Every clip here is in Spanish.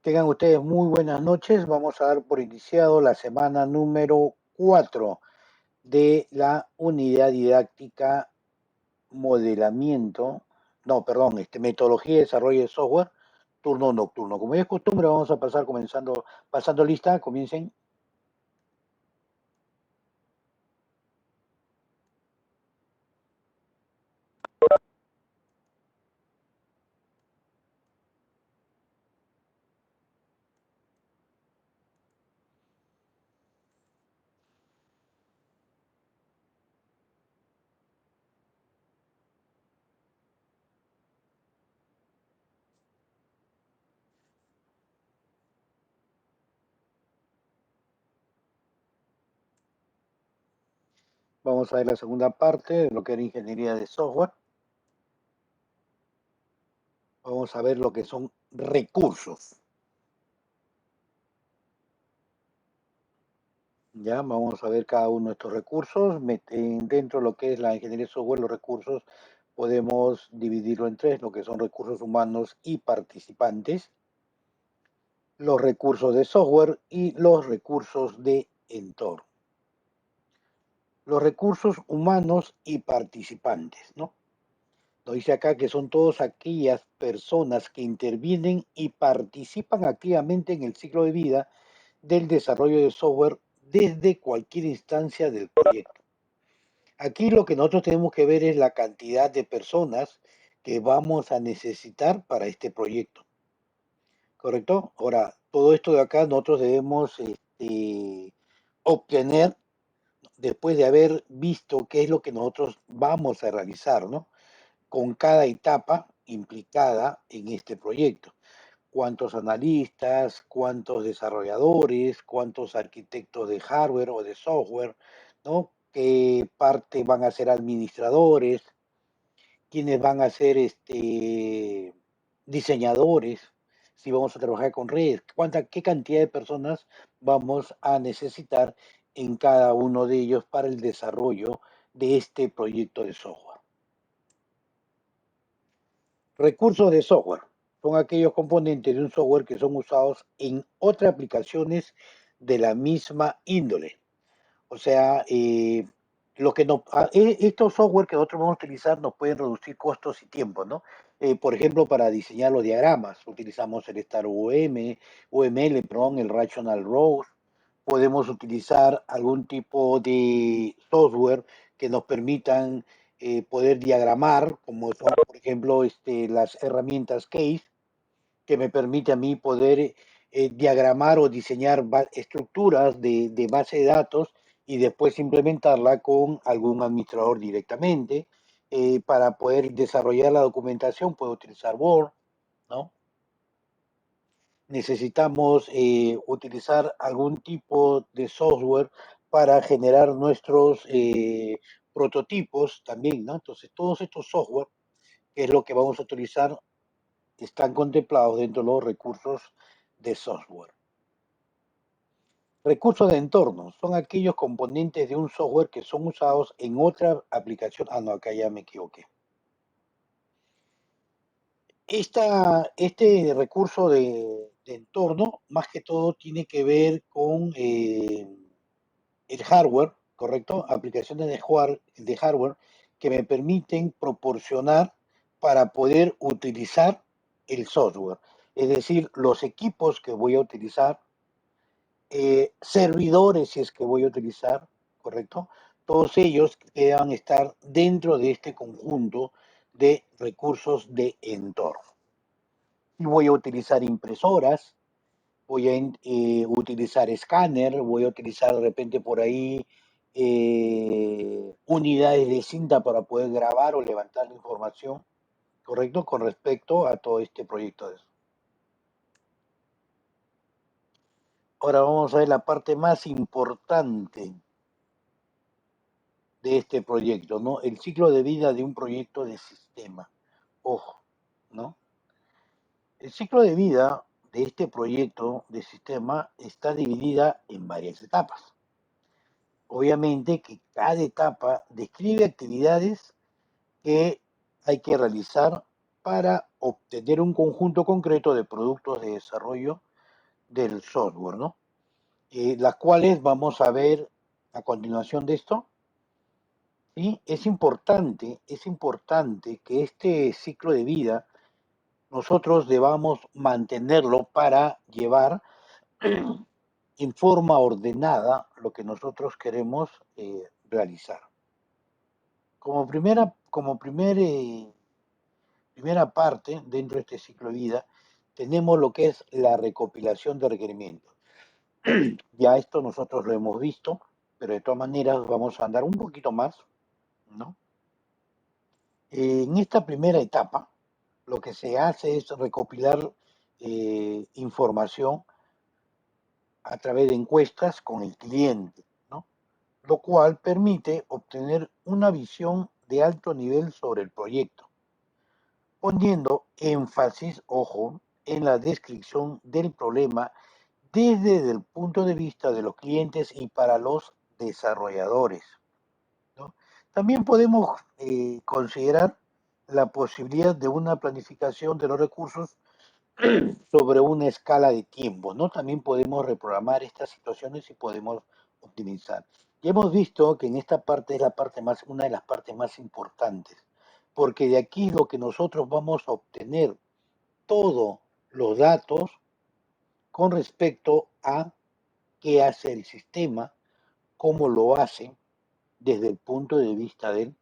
Tengan ustedes muy buenas noches. Vamos a dar por iniciado la semana número 4 de la unidad didáctica modelamiento, metodología y desarrollo de software, turno nocturno. Como es costumbre, vamos a pasar pasando lista, comiencen. Vamos a ver la segunda parte de lo que era ingeniería de software. Vamos a ver lo que son recursos. Ya, vamos a ver cada uno de estos recursos. Dentro de lo que es la ingeniería de software, los recursos podemos dividirlo en tres, lo que son recursos humanos y participantes, los recursos de software y los recursos de entorno. Los recursos humanos y participantes, ¿no? Nos dice acá que son todas aquellas personas que intervienen y participan activamente en el ciclo de vida del desarrollo de software desde cualquier instancia del proyecto. Aquí lo que nosotros tenemos que ver es la cantidad de personas que vamos a necesitar para este proyecto, ¿correcto? Ahora, todo esto de acá nosotros debemos obtener después de haber visto qué es lo que nosotros vamos a realizar, ¿no? Con cada etapa implicada en este proyecto. Cuántos analistas, cuántos desarrolladores, cuántos arquitectos de hardware o de software, ¿no? Qué parte van a ser administradores, quiénes van a ser diseñadores, si vamos a trabajar con redes, qué cantidad de personas vamos a necesitar en cada uno de ellos para el desarrollo de este proyecto de software. Recursos de software son aquellos componentes de un software que son usados en otras aplicaciones de la misma índole. O sea, estos software que nosotros vamos a utilizar nos pueden reducir costos y tiempo, ¿no? Por ejemplo, para diseñar los diagramas, utilizamos el UML, perdón, el Rational Rows. Podemos utilizar algún tipo de software que nos permitan poder diagramar, como son, por ejemplo, las herramientas Case, que me permite a mí poder diagramar o diseñar estructuras de base de datos y después implementarla con algún administrador directamente. Para poder desarrollar la documentación puedo utilizar Word, ¿no? Necesitamos utilizar algún tipo de software para generar nuestros prototipos también, ¿no? Entonces, todos estos software, que es lo que vamos a utilizar, están contemplados dentro de los recursos de software. Recursos de entorno son aquellos componentes de un software que son usados en otra aplicación. Ah, no, acá ya me equivoqué. Este recurso de entorno, más que todo, tiene que ver con el hardware, ¿correcto? Aplicaciones de hardware que me permiten proporcionar para poder utilizar el software. Es decir, los equipos que voy a utilizar, servidores si es que voy a utilizar, ¿correcto? Todos ellos que deban estar dentro de este conjunto de recursos de entorno. Y voy a utilizar impresoras, voy a utilizar escáner, voy a utilizar de repente por ahí unidades de cinta para poder grabar o levantar la información, ¿correcto? Con respecto a todo este proyecto. Ahora vamos a ver la parte más importante de este proyecto, ¿no? El ciclo de vida de un proyecto de sistema. Ojo, ¿no? El ciclo de vida de este proyecto de sistema está dividida en varias etapas. Obviamente que cada etapa describe actividades que hay que realizar para obtener un conjunto concreto de productos de desarrollo del software, ¿no? Las cuales vamos a ver a continuación de esto. ¿Sí? Es importante que este ciclo de vida nosotros debamos mantenerlo para llevar en forma ordenada lo que nosotros queremos realizar. Primera parte dentro de este ciclo de vida, tenemos lo que es la recopilación de requerimientos. Ya esto nosotros lo hemos visto, pero de todas maneras vamos a andar un poquito más, ¿no? En esta primera etapa, lo que se hace es recopilar información a través de encuestas con el cliente, ¿no? Lo cual permite obtener una visión de alto nivel sobre el proyecto, poniendo énfasis, ojo, en la descripción del problema desde el punto de vista de los clientes y para los desarrolladores, ¿no? También podemos considerar la posibilidad de una planificación de los recursos sobre una escala de tiempo, ¿no? También podemos reprogramar estas situaciones y podemos optimizar. Ya hemos visto que en esta parte es la parte más, una de las partes más importantes, porque de aquí es lo que nosotros vamos a obtener todos los datos con respecto a qué hace el sistema, cómo lo hace desde el punto de vista del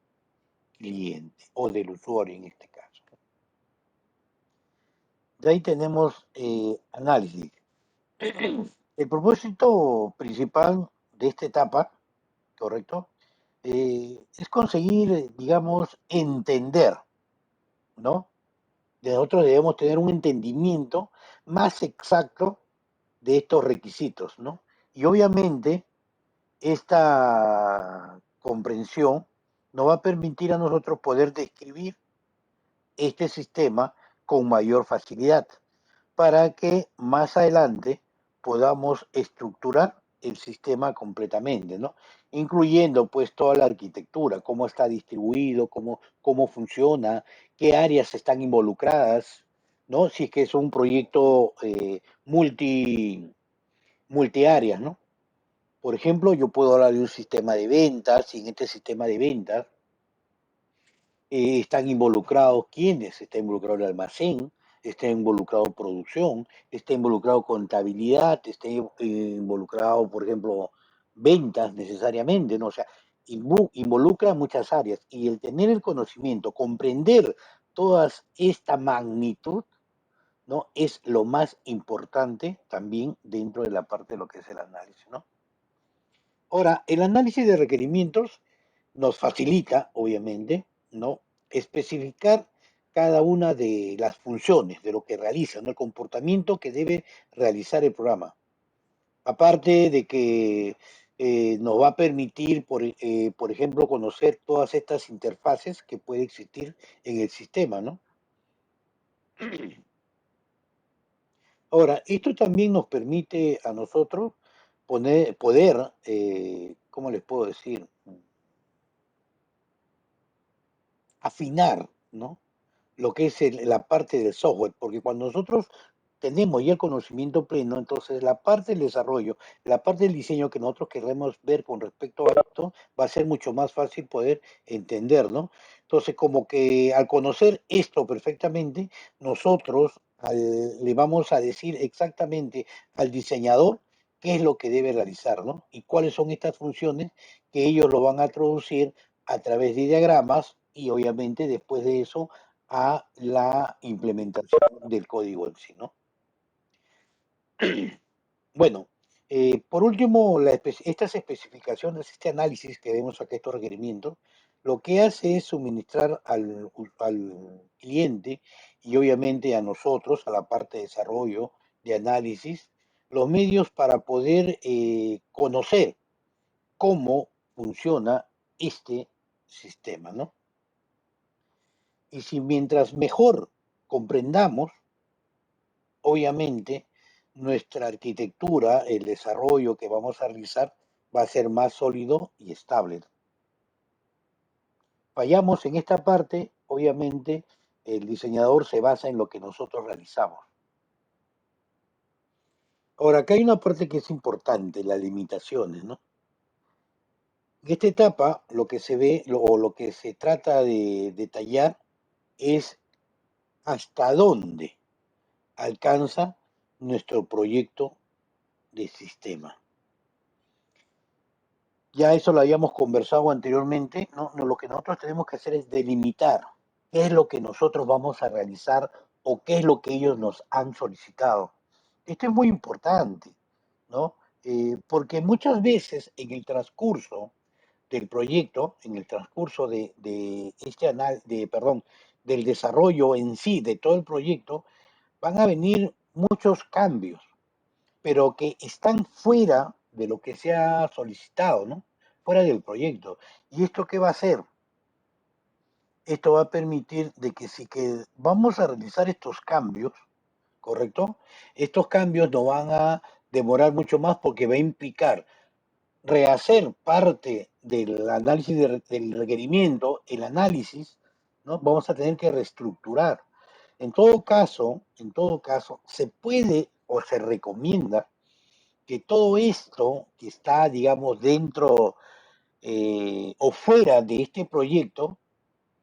cliente o del usuario en este caso. De ahí tenemos análisis. El propósito principal de esta etapa, ¿correcto? Es conseguir, digamos, entender, ¿no? Nosotros debemos tener un entendimiento más exacto de estos requisitos, ¿no? Y obviamente esta comprensión nos va a permitir a nosotros poder describir este sistema con mayor facilidad para que más adelante podamos estructurar el sistema completamente, ¿no? Incluyendo pues toda la arquitectura, cómo está distribuido, cómo funciona, qué áreas están involucradas, ¿no? Si es que es un proyecto multiáreas, ¿no? Por ejemplo, yo puedo hablar de un sistema de ventas y en este sistema de ventas están involucrados quiénes, está involucrado el almacén, está involucrado producción, está involucrado contabilidad, está involucrado, por ejemplo, ventas necesariamente, ¿no? O sea, involucra muchas áreas y el tener el conocimiento, comprender toda esta magnitud, ¿no? Es lo más importante también dentro de la parte de lo que es el análisis, ¿no? Ahora, el análisis de requerimientos nos facilita, obviamente, ¿no? Especificar cada una de las funciones de lo que realiza, ¿no? El comportamiento que debe realizar el programa. Aparte de que nos va a permitir, por ejemplo, conocer todas estas interfaces que puede existir en el sistema, ¿no? Ahora, esto también nos permite a nosotros poder, ¿cómo les puedo decir? Afinar, ¿no? Lo que es la parte del software, porque cuando nosotros tenemos ya el conocimiento pleno, entonces la parte del desarrollo, la parte del diseño que nosotros queremos ver con respecto a esto, va a ser mucho más fácil poder entender, ¿no? Entonces, como que al conocer esto perfectamente, nosotros le vamos a decir exactamente al diseñador qué es lo que debe realizar, ¿no? Y cuáles son estas funciones que ellos lo van a traducir a través de diagramas y obviamente después de eso a la implementación del código en sí, ¿no? Bueno, por último, estas especificaciones, este análisis que vemos acá, estos requerimientos, lo que hace es suministrar al cliente y obviamente a nosotros, a la parte de desarrollo, de análisis, los medios para poder conocer cómo funciona este sistema, ¿no? Y si mientras mejor comprendamos, obviamente, nuestra arquitectura, el desarrollo que vamos a realizar va a ser más sólido y estable. Fallamos en esta parte, obviamente, el diseñador se basa en lo que nosotros realizamos. Ahora, acá hay una parte que es importante, las limitaciones, ¿no? En esta etapa, lo que se ve o lo que se trata de detallar es hasta dónde alcanza nuestro proyecto de sistema. Ya eso lo habíamos conversado anteriormente, ¿no? Lo que nosotros tenemos que hacer es delimitar qué es lo que nosotros vamos a realizar o qué es lo que ellos nos han solicitado. Esto es muy importante, ¿no? Porque muchas veces en el transcurso del proyecto, en el transcurso de este perdón, del desarrollo en sí de todo el proyecto, van a venir muchos cambios, pero que están fuera de lo que se ha solicitado, ¿no? Fuera del proyecto. ¿Y esto qué va a hacer? Esto va a permitir de que si que vamos a realizar estos cambios, ¿correcto? Estos cambios no van a demorar mucho más porque va a implicar rehacer parte del análisis del requerimiento, el análisis, ¿no? Vamos a tener que reestructurar. En todo caso, se puede o se recomienda que todo esto que está, digamos, dentro o fuera de este proyecto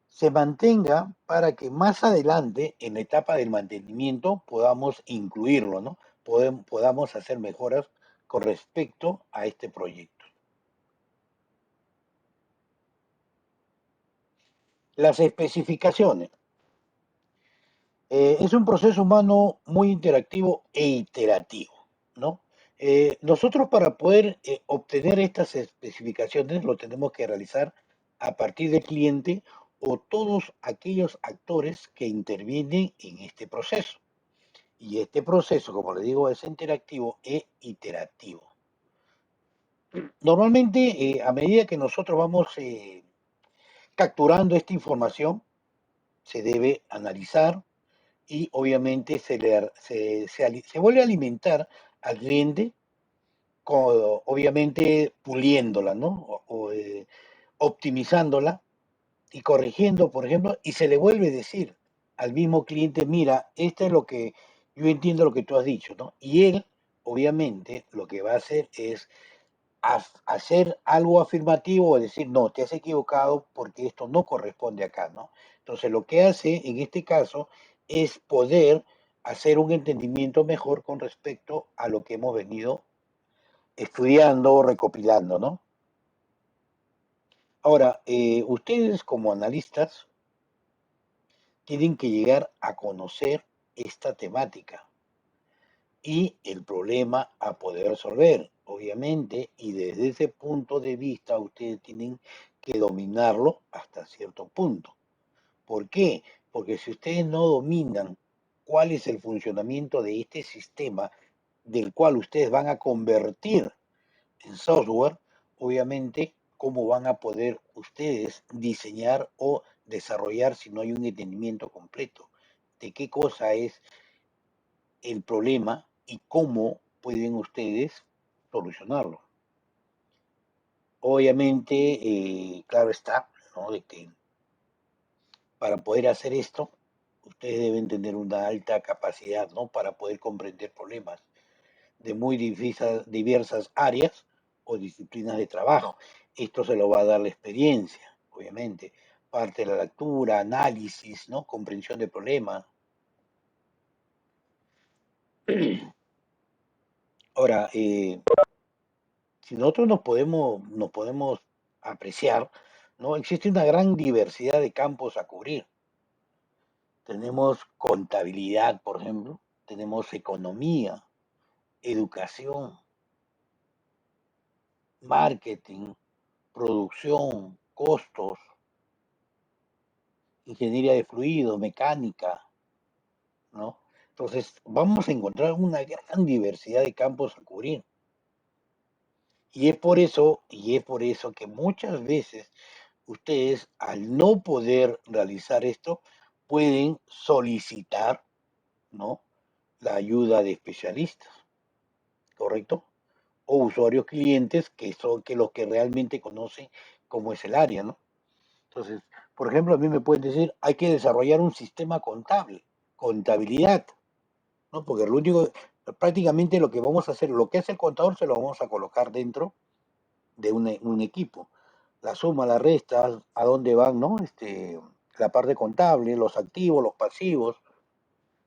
se mantenga para que más adelante, en la etapa del mantenimiento, podamos incluirlo, ¿no? Podamos hacer mejoras con respecto a este proyecto. Las especificaciones. Es un proceso humano muy interactivo e iterativo, ¿no? Nosotros para poder obtener estas especificaciones lo tenemos que realizar a partir del cliente o todos aquellos actores que intervienen en este proceso. Y este proceso, como le digo, es interactivo e iterativo. Normalmente, a medida que nosotros vamos capturando esta información, se debe analizar, y obviamente se vuelve a alimentar al cliente, obviamente puliéndola, ¿no? Optimizándola y corrigiendo, por ejemplo, y se le vuelve a decir al mismo cliente, mira, esto es lo que yo entiendo lo que tú has dicho, ¿no? Y él, obviamente, lo que va a hacer es hacer algo afirmativo o decir, no, te has equivocado porque esto no corresponde acá, ¿no? Entonces, lo que hace en este caso es poder hacer un entendimiento mejor con respecto a lo que hemos venido estudiando o recopilando, ¿no? Ahora, ustedes como analistas tienen que llegar a conocer esta temática y el problema a poder resolver, obviamente, y desde ese punto de vista ustedes tienen que dominarlo hasta cierto punto. ¿Por qué? Porque si ustedes no dominan cuál es el funcionamiento de este sistema del cual ustedes van a convertir en software, obviamente, ¿cómo van a poder ustedes diseñar o desarrollar si no hay un entendimiento completo de qué cosa es el problema y cómo pueden ustedes solucionarlo? Obviamente, claro está, ¿no? De que para poder hacer esto, ustedes deben tener una alta capacidad, ¿no? Para poder comprender problemas de muy diversas áreas o disciplinas de trabajo. Esto se lo va a dar la experiencia, obviamente. Parte de la lectura, análisis, ¿no? Comprensión de problemas. Ahora, si nosotros nos podemos apreciar, ¿no? Existe una gran diversidad de campos a cubrir. Tenemos contabilidad, por ejemplo, tenemos economía, educación, marketing, producción, costos, ingeniería de fluidos, mecánica, ¿no? Entonces, vamos a encontrar una gran diversidad de campos a cubrir. Y es por eso que muchas veces ustedes, al no poder realizar esto, pueden solicitar, ¿no? La ayuda de especialistas, ¿correcto? O usuarios clientes que son que los que realmente conocen cómo es el área, ¿no? Entonces, por ejemplo, a mí me pueden decir, hay que desarrollar un sistema contable, contabilidad, ¿no? Porque lo único, Prácticamente lo que vamos a hacer, lo que es el contador, se lo vamos a colocar dentro de un equipo. La suma, la resta, a dónde van, ¿no? La parte contable, los activos, los pasivos,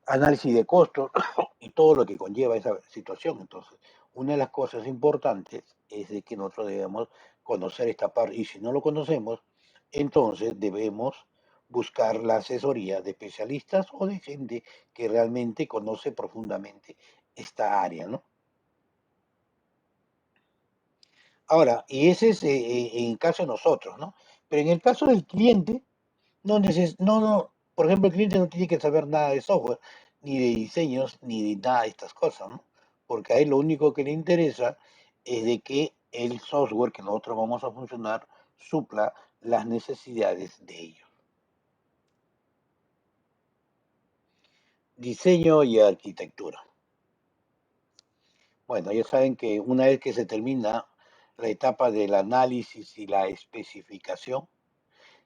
análisis de costos y todo lo que conlleva esa situación. Entonces, una de las cosas importantes es de que nosotros debemos conocer esta parte y si no lo conocemos, entonces debemos buscar la asesoría de especialistas o de gente que realmente conoce profundamente esta área, ¿no? Ahora, y ese es en el caso de nosotros, ¿no? Pero en el caso del cliente, por ejemplo, el cliente no tiene que saber nada de software, ni de diseños, ni de nada de estas cosas, ¿no? Porque a él lo único que le interesa es de que el software que nosotros vamos a funcionar supla las necesidades de ellos. Diseño y arquitectura. Bueno, ya saben que una vez que se termina la etapa del análisis y la especificación,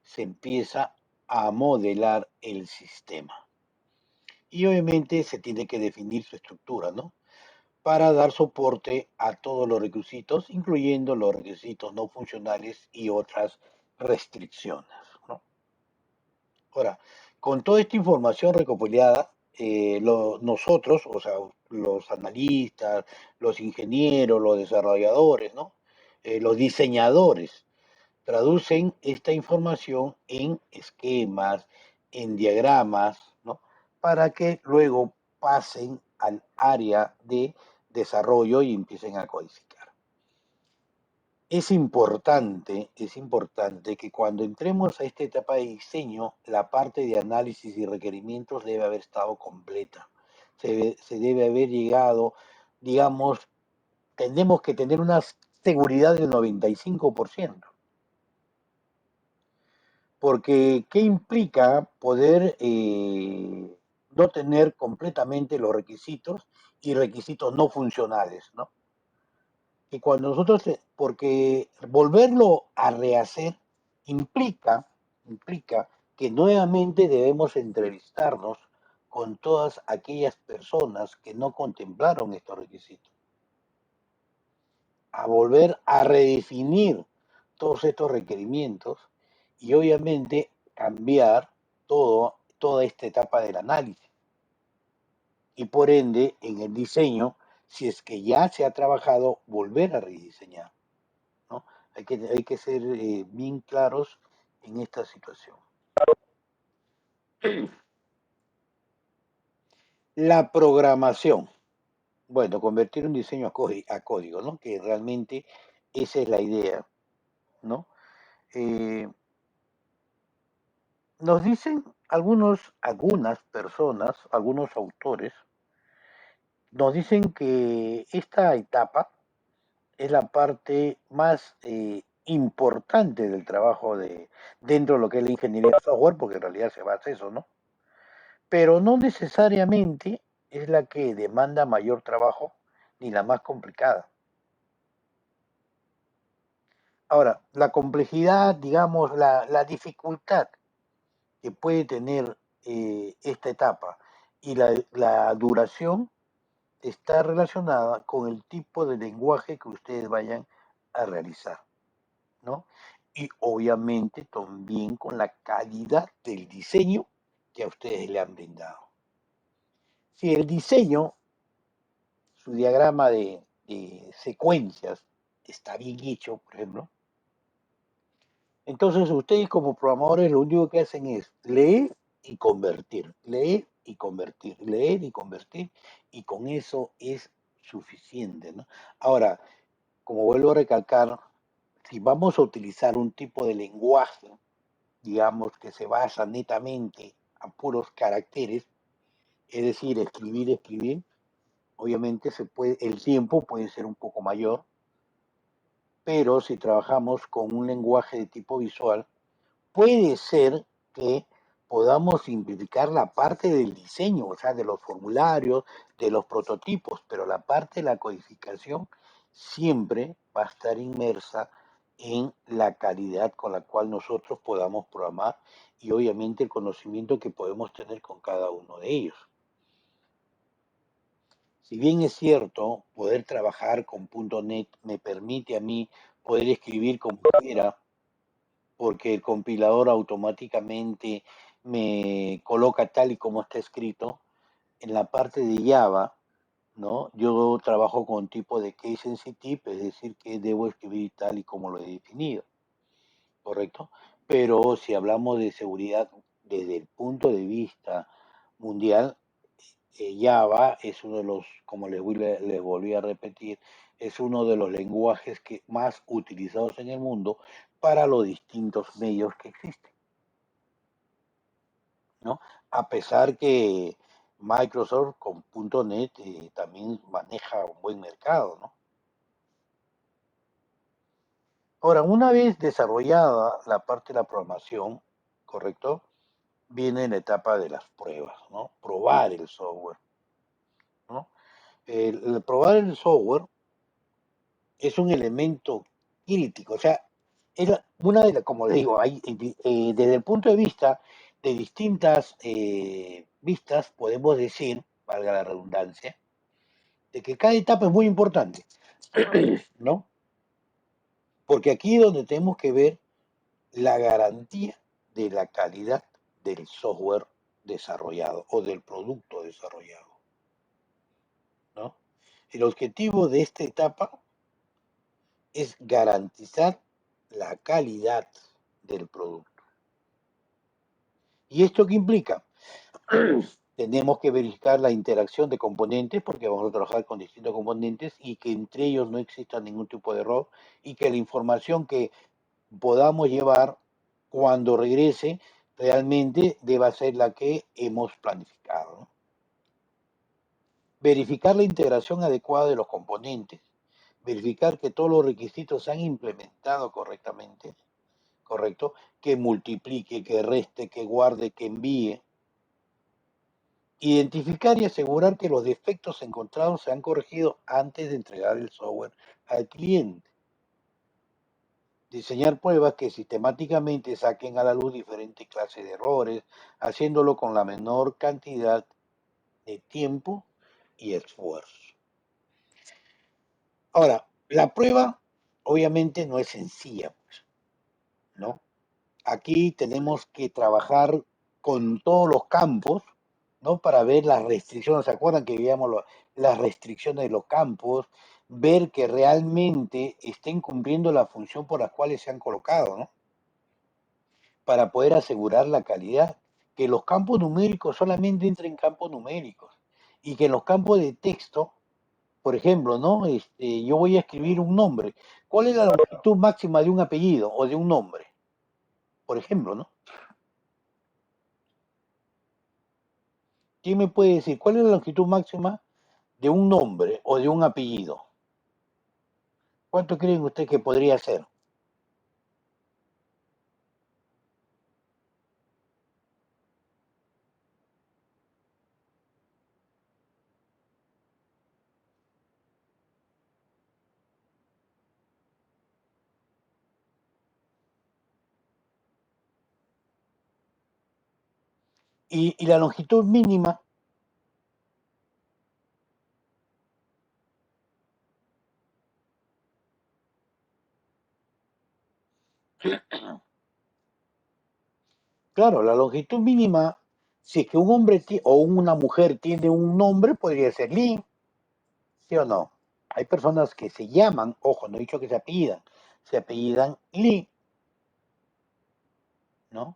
se empieza a modelar el sistema. Y obviamente se tiene que definir su estructura, ¿no? Para dar soporte a todos los requisitos, incluyendo los requisitos no funcionales y otras restricciones, ¿no? Ahora, con toda esta información recopilada, nosotros, o sea, los analistas, los ingenieros, los desarrolladores, ¿no? Los diseñadores, traducen esta información en esquemas, en diagramas, ¿no? Para que luego pasen al área de desarrollo y empiecen a codificar. Es importante que cuando entremos a esta etapa de diseño, la parte de análisis y requerimientos debe haber estado completa. Se debe haber llegado, digamos, tenemos que tener una seguridad del 95%. Porque, ¿qué implica poder no tener completamente los requisitos y requisitos no funcionales, ¿no? Y cuando nosotros, porque volverlo a rehacer implica que nuevamente debemos entrevistarnos con todas aquellas personas que no contemplaron estos requisitos, a volver a redefinir todos estos requerimientos y obviamente cambiar toda esta etapa del análisis. Y por ende, en el diseño, si es que ya se ha trabajado, volver a rediseñar, ¿no? Hay que ser bien claros en esta situación. La programación. Bueno, convertir un diseño a código, ¿no? Que realmente esa es la idea, ¿no? Eh, Nos dicen algunas personas, algunos autores, nos dicen que esta etapa es la parte más importante del trabajo dentro de lo que es la ingeniería de software, porque en realidad se basa eso, ¿no? Pero no necesariamente es la que demanda mayor trabajo ni la más complicada. Ahora, la complejidad, digamos, la dificultad que puede tener esta etapa y la duración está relacionada con el tipo de lenguaje que ustedes vayan a realizar, ¿no? Y obviamente también con la calidad del diseño que a ustedes le han brindado. Si el diseño, su diagrama de secuencias está bien hecho, por ejemplo, entonces ustedes como programadores lo único que hacen es leer y convertir, leer y convertir, leer y convertir, y con eso es suficiente, ¿no? Ahora, como vuelvo a recalcar, si vamos a utilizar un tipo de lenguaje, digamos, que se basa netamente a puros caracteres, es decir, escribir, escribir, obviamente el tiempo puede ser un poco mayor, pero si trabajamos con un lenguaje de tipo visual, puede ser que podamos simplificar la parte del diseño, o sea, de los formularios, de los prototipos, pero la parte de la codificación siempre va a estar inmersa en la calidad con la cual nosotros podamos programar y obviamente el conocimiento que podemos tener con cada uno de ellos. Si bien es cierto, poder trabajar con .NET me permite a mí poder escribir como quiera, porque el compilador automáticamente me coloca tal y como está escrito. En la parte de Java, ¿no? Yo trabajo con tipo de case sensitive, es decir, que debo escribir tal y como lo he definido, ¿correcto? Pero si hablamos de seguridad desde el punto de vista mundial, Java es uno de los, como les volví a repetir, es uno de los lenguajes que más utilizados en el mundo para los distintos medios que existen, ¿no? A pesar que Microsoft con .NET también maneja un buen mercado, ¿no? Ahora, una vez desarrollada la parte de la programación, ¿correcto? Viene la etapa de las pruebas, ¿no? Probar el software, ¿no? El probar el software es un elemento crítico, o sea, es una de las, como le digo, hay, desde el punto de vista de distintas vistas, podemos decir, valga la redundancia, de que cada etapa es muy importante, ¿no? Porque aquí es donde tenemos que ver la garantía de la calidad del software desarrollado o del producto desarrollado, ¿no? El objetivo de esta etapa es garantizar la calidad del producto. ¿Y esto qué implica? Tenemos que verificar la interacción de componentes porque vamos a trabajar con distintos componentes y que entre ellos no exista ningún tipo de error y que la información que podamos llevar cuando regrese realmente deba ser la que hemos planificado, ¿no? Verificar la integración adecuada de los componentes, verificar que todos los requisitos se han implementado correctamente, ¿correcto? Que multiplique, que reste, que guarde, que envíe. Identificar y asegurar que los defectos encontrados se han corregido antes de entregar el software al cliente. Diseñar pruebas que sistemáticamente saquen a la luz diferentes clases de errores, haciéndolo con la menor cantidad de tiempo y esfuerzo. Ahora, la prueba obviamente no es sencilla, pues, ¿no? Aquí tenemos que trabajar con todos los campos, ¿no? Para ver las restricciones. ¿Se acuerdan que veíamos las restricciones de los campos? Ver que realmente estén cumpliendo la función por las cuales se han colocado, ¿no? Para poder asegurar la calidad. Que los campos numéricos solamente entren campos numéricos y que en los campos de texto, por ejemplo, ¿no? Yo voy a escribir un nombre. ¿Cuál es la longitud máxima de un apellido o de un nombre? Por ejemplo, ¿no? ¿Quién me puede decir cuál es la longitud máxima de un nombre o de un apellido? ¿Cuánto creen ustedes que podría ser? Y la longitud mínima, claro, la longitud mínima, si es que un hombre o una mujer tiene un nombre, podría ser Lee, ¿sí o no? Hay personas que se llaman, ojo, no he dicho que se apellidan Lee, ¿no?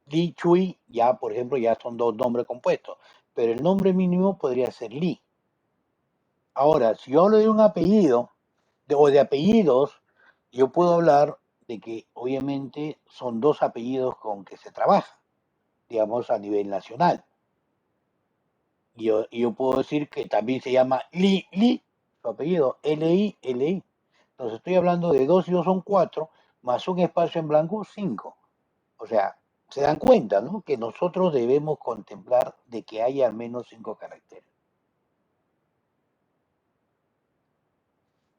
Lee Chui, ya por ejemplo, ya son dos nombres compuestos, pero el nombre mínimo podría ser Lee. Ahora, si yo hablo de un apellido, o de apellidos, yo puedo hablar de que obviamente son dos apellidos con que se trabaja, digamos, a nivel nacional. Y yo puedo decir que también se llama Li, su apellido, Li. Entonces estoy hablando de dos y dos son cuatro, más un espacio en blanco, cinco. O sea, se dan cuenta, ¿no? Que nosotros debemos contemplar de que haya al menos cinco caracteres.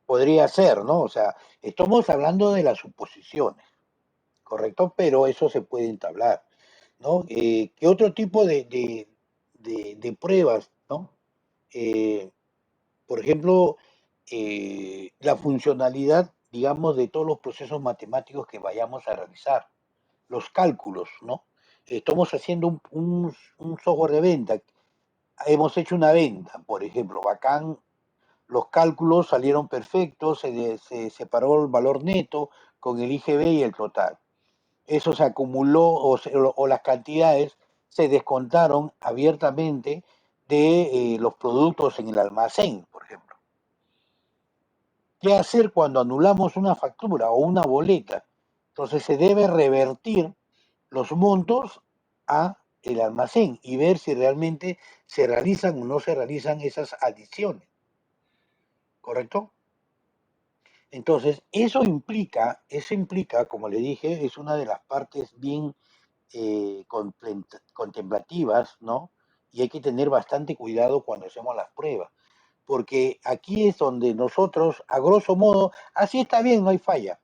Podría ser, ¿no? O sea, estamos hablando de las suposiciones. ¿Correcto? Pero eso se puede entablar, ¿no? ¿Qué otro tipo de pruebas, ¿no? Por ejemplo, la funcionalidad, digamos, de todos los procesos matemáticos que vayamos a realizar, los cálculos, ¿no? Estamos haciendo un software de venta, hemos hecho una venta, por ejemplo, bacán, los cálculos salieron perfectos, se separó el valor neto con el IGB y el total. Eso se acumuló o las cantidades se descontaron abiertamente de los productos en el almacén, por ejemplo. ¿Qué hacer cuando anulamos una factura o una boleta? Entonces se debe revertir los montos a el almacén y ver si realmente se realizan o no se realizan esas adiciones, ¿correcto? Entonces, eso implica, como le dije, es una de las partes bien contemplativas, ¿no? Y hay que tener bastante cuidado cuando hacemos las pruebas, porque aquí es donde nosotros, a grosso modo, así está bien, no hay falla,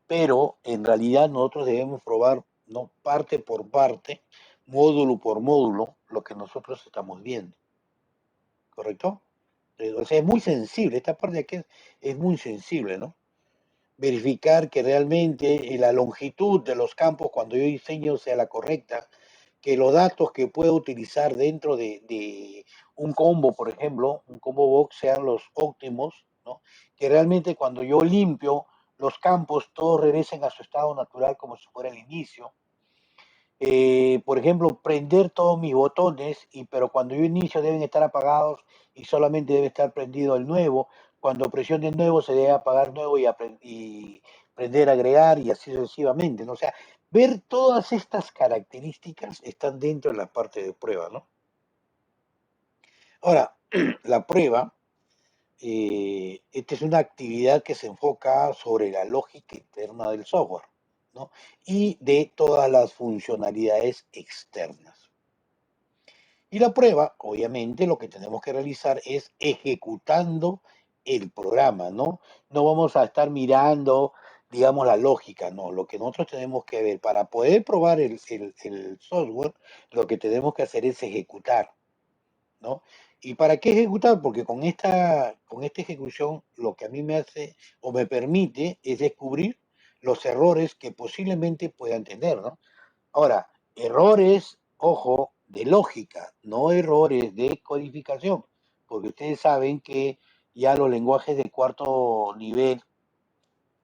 pero en realidad nosotros debemos probar, ¿no? Parte por parte, módulo por módulo, lo que nosotros estamos viendo, ¿correcto? O sea, es muy sensible, esta parte de aquí es muy sensible, ¿no? Verificar que realmente la longitud de los campos cuando yo diseño sea la correcta, que los datos que puedo utilizar dentro de un combo, por ejemplo, un combo box, sean los óptimos, ¿no? Que realmente cuando yo limpio los campos, todos regresen a su estado natural como si fuera el inicio. Por ejemplo, prender todos mis botones, pero cuando yo inicio deben estar apagados y solamente debe estar prendido el nuevo. Cuando presione el nuevo se debe apagar nuevo y prender, agregar y así sucesivamente, ¿no? O sea, ver todas estas características están dentro de la parte de prueba, ¿no? Ahora, la prueba, esta es una actividad que se enfoca sobre la lógica interna del software, ¿no? Y de todas las funcionalidades externas. Y la prueba, obviamente, lo que tenemos que realizar es ejecutando el programa, ¿no? No vamos a estar mirando, digamos, la lógica, no. Lo que nosotros tenemos que ver para poder probar el software, lo que tenemos que hacer es ejecutar, ¿no? ¿Y para qué ejecutar? Porque con esta ejecución lo que a mí me hace o me permite es descubrir los errores que posiblemente puedan tener, ¿no? Ahora, errores, ojo, de lógica, no errores de codificación, porque ustedes saben que ya los lenguajes de cuarto nivel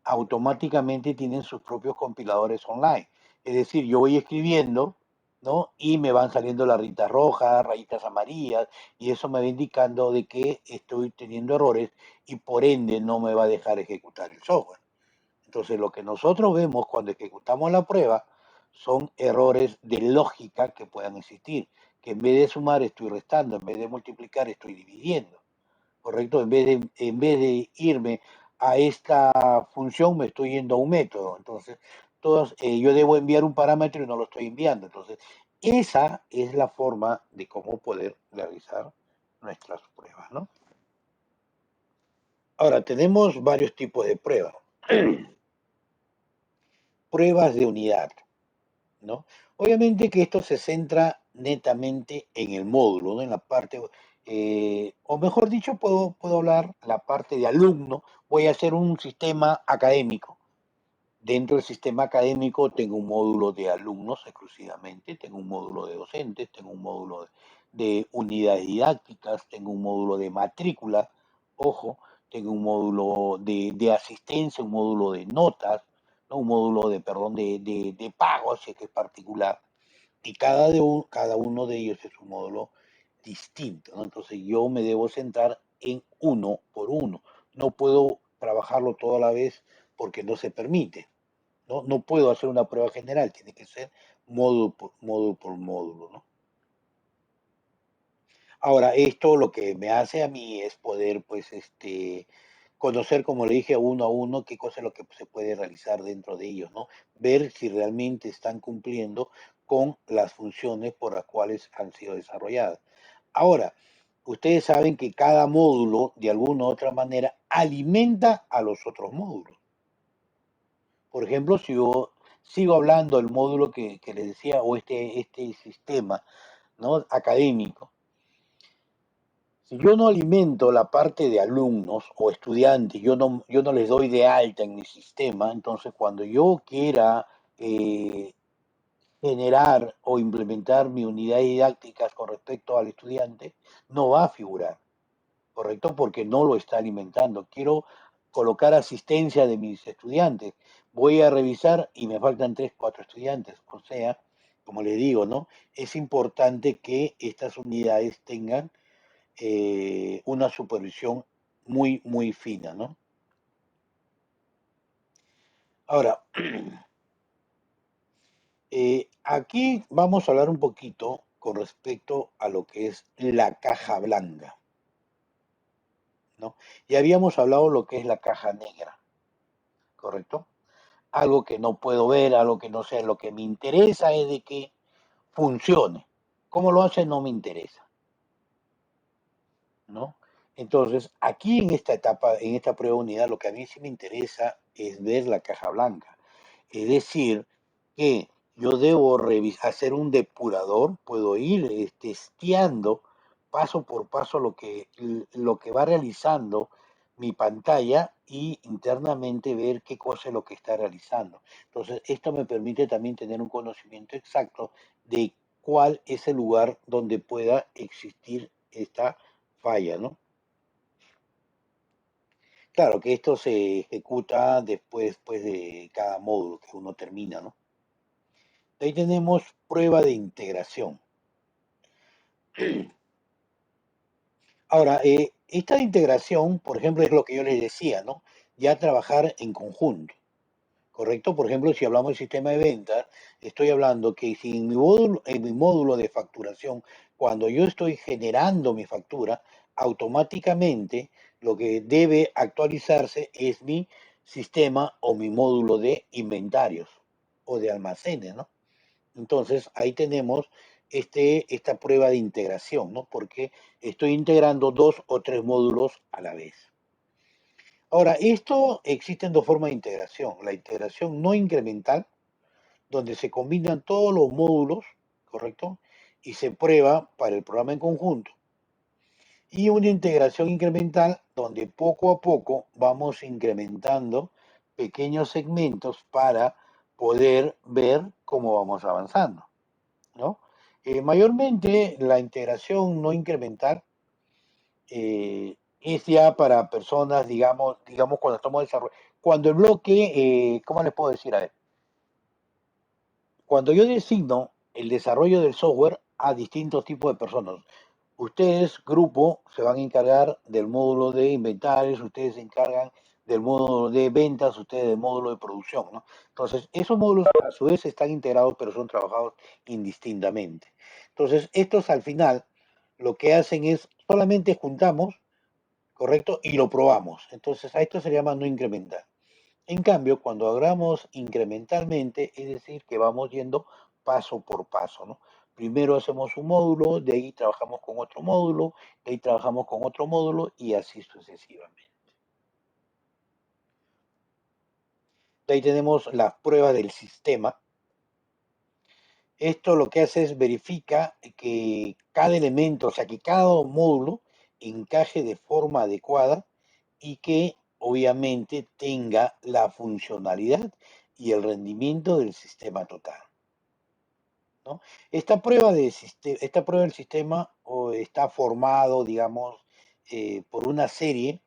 automáticamente tienen sus propios compiladores online. Es decir, yo voy escribiendo, ¿no? Y me van saliendo las rayitas rojas, rayitas amarillas, y eso me va indicando de que estoy teniendo errores y por ende no me va a dejar ejecutar el software. Entonces, lo que nosotros vemos cuando ejecutamos la prueba son errores de lógica que puedan existir, que en vez de sumar estoy restando, en vez de multiplicar estoy dividiendo, ¿correcto? En vez de irme a esta función me estoy yendo a un método. Entonces, yo debo enviar un parámetro y no lo estoy enviando. Entonces, esa es la forma de cómo poder realizar nuestras pruebas, ¿no? Ahora, tenemos varios tipos de pruebas. Pruebas de unidad, ¿no? Obviamente que esto se centra netamente en el módulo, ¿no? En la parte, o mejor dicho, puedo hablar la parte de alumno, voy a hacer un sistema académico. Dentro del sistema académico tengo un módulo de alumnos exclusivamente, tengo un módulo de docentes, tengo un módulo de unidades didácticas, tengo un módulo de matrícula, ojo, tengo un módulo de asistencia, un módulo de notas, ¿no? Un módulo perdón, de pago, si es que es particular, y cada uno de ellos es un módulo distinto, ¿no? Entonces yo me debo centrar en uno por uno, no puedo trabajarlo toda la vez porque no se permite. ¿No? No puedo hacer una prueba general, tiene que ser módulo por módulo, ¿no? Ahora, esto lo que me hace a mí es poder, pues, conocer, como le dije, uno a uno, qué cosa es lo que se puede realizar dentro de ellos, ¿no? Ver si realmente están cumpliendo con las funciones por las cuales han sido desarrolladas. Ahora, ustedes saben que cada módulo, de alguna u otra manera, alimenta a los otros módulos. Por ejemplo, si yo sigo hablando del módulo que les decía, o este sistema, ¿no? Académico, Si yo no alimento la parte de alumnos o estudiantes, yo no les doy de alta en mi sistema, entonces cuando yo quiera eh, generar o implementar mi unidad didáctica con respecto al estudiante, no va a figurar, ¿correcto? Porque no lo está alimentando. Quiero colocar asistencia de mis estudiantes. Voy a revisar y me faltan 3 4 estudiantes. O sea, como les digo, ¿no? Es importante que estas unidades tengan una supervisión muy, muy fina, ¿no? Ahora, aquí vamos a hablar un poquito con respecto a lo que es la caja blanca, ¿no? Ya habíamos hablado lo que es la caja negra, ¿correcto? Algo que no puedo ver, algo que no sé, lo que me interesa es de que funcione. ¿Cómo lo hace? No me interesa, ¿no? Entonces, aquí en esta etapa, en esta prueba de unidad, lo que a mí sí me interesa es ver la caja blanca. Es decir, que yo debo hacer un depurador, puedo ir testeando paso por paso lo que va realizando mi pantalla y internamente ver qué cosa es lo que está realizando. Entonces, esto me permite también tener un conocimiento exacto de cuál es el lugar donde pueda existir esta falla, ¿no? Claro que esto se ejecuta después pues, de cada módulo que uno termina, ¿no? Ahí tenemos prueba de integración. Ahora, esta integración, por ejemplo, es lo que yo les decía, ¿no? Ya trabajar en conjunto, ¿correcto? Por ejemplo, si hablamos del sistema de ventas, estoy hablando que si en mi módulo de facturación, cuando yo estoy generando mi factura, automáticamente lo que debe actualizarse es mi sistema o mi módulo de inventarios o de almacenes, ¿no? Entonces, ahí tenemos esta prueba de integración, ¿no? Porque estoy integrando 2 o 3 módulos a la vez. Ahora, esto existen 2 formas de integración. La integración no incremental, donde se combinan todos los módulos, ¿correcto? Y se prueba para el programa en conjunto. Y una integración incremental, donde poco a poco vamos incrementando pequeños segmentos para poder ver cómo vamos avanzando, ¿no? Mayormente la integración no incremental es ya para personas, digamos cuando estamos desarrollando, cuando el bloque, ¿cómo les puedo decir a ver? Cuando yo designo el desarrollo del software a distintos tipos de personas, ustedes, grupo, se van a encargar del módulo de inventarios, ustedes se encargan del módulo de ventas, ustedes del módulo de producción, ¿no? Entonces, esos módulos a su vez están integrados, pero son trabajados indistintamente. Entonces, estos al final lo que hacen es solamente juntamos, ¿correcto? Y lo probamos. Entonces, a esto se llama no incremental. En cambio, cuando hagamos incrementalmente, es decir, que vamos yendo paso por paso, ¿no? Primero hacemos un módulo, de ahí trabajamos con otro módulo, de ahí trabajamos con otro módulo y así sucesivamente. De ahí tenemos las pruebas del sistema. Esto lo que hace es verifica que cada elemento, o sea, que cada módulo encaje de forma adecuada y que obviamente tenga la funcionalidad y el rendimiento del sistema total, ¿no? Esta prueba del sistema está formado, digamos, por una serie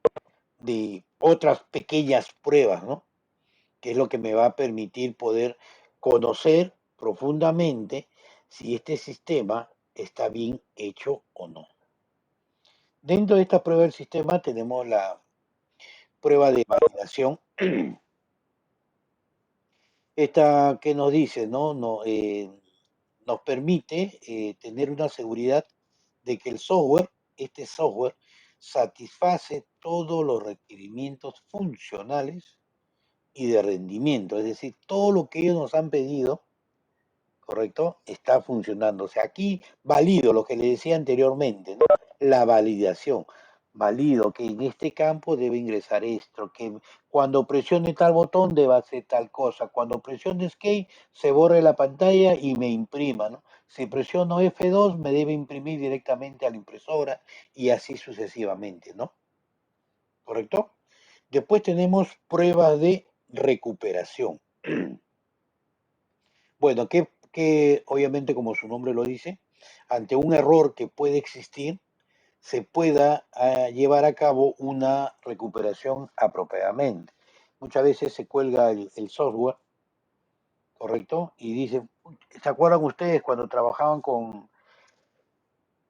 de otras pequeñas pruebas, ¿no? Que es lo que me va a permitir poder conocer profundamente si este sistema está bien hecho o no. Dentro de esta prueba del sistema tenemos la prueba de validación. Esta que nos dice, ¿no? Nos permite tener una seguridad de que este software, satisface todos los requerimientos funcionales y de rendimiento, es decir, todo lo que ellos nos han pedido, ¿correcto? Está funcionando. O sea, aquí valido lo que le decía anteriormente, ¿no? La validación. valido que en este campo debe ingresar esto, que cuando presione tal botón debe hacer tal cosa, cuando presione escape se borre la pantalla y me imprima, ¿no? Si presiono F2 me debe imprimir directamente a la impresora y así sucesivamente, ¿no? ¿Correcto? Después tenemos pruebas de recuperación. Bueno, que obviamente como su nombre lo dice, ante un error que puede existir, se pueda llevar a cabo una recuperación apropiadamente. Muchas veces se cuelga el software, ¿correcto? Y dice, ¿se acuerdan ustedes cuando trabajaban con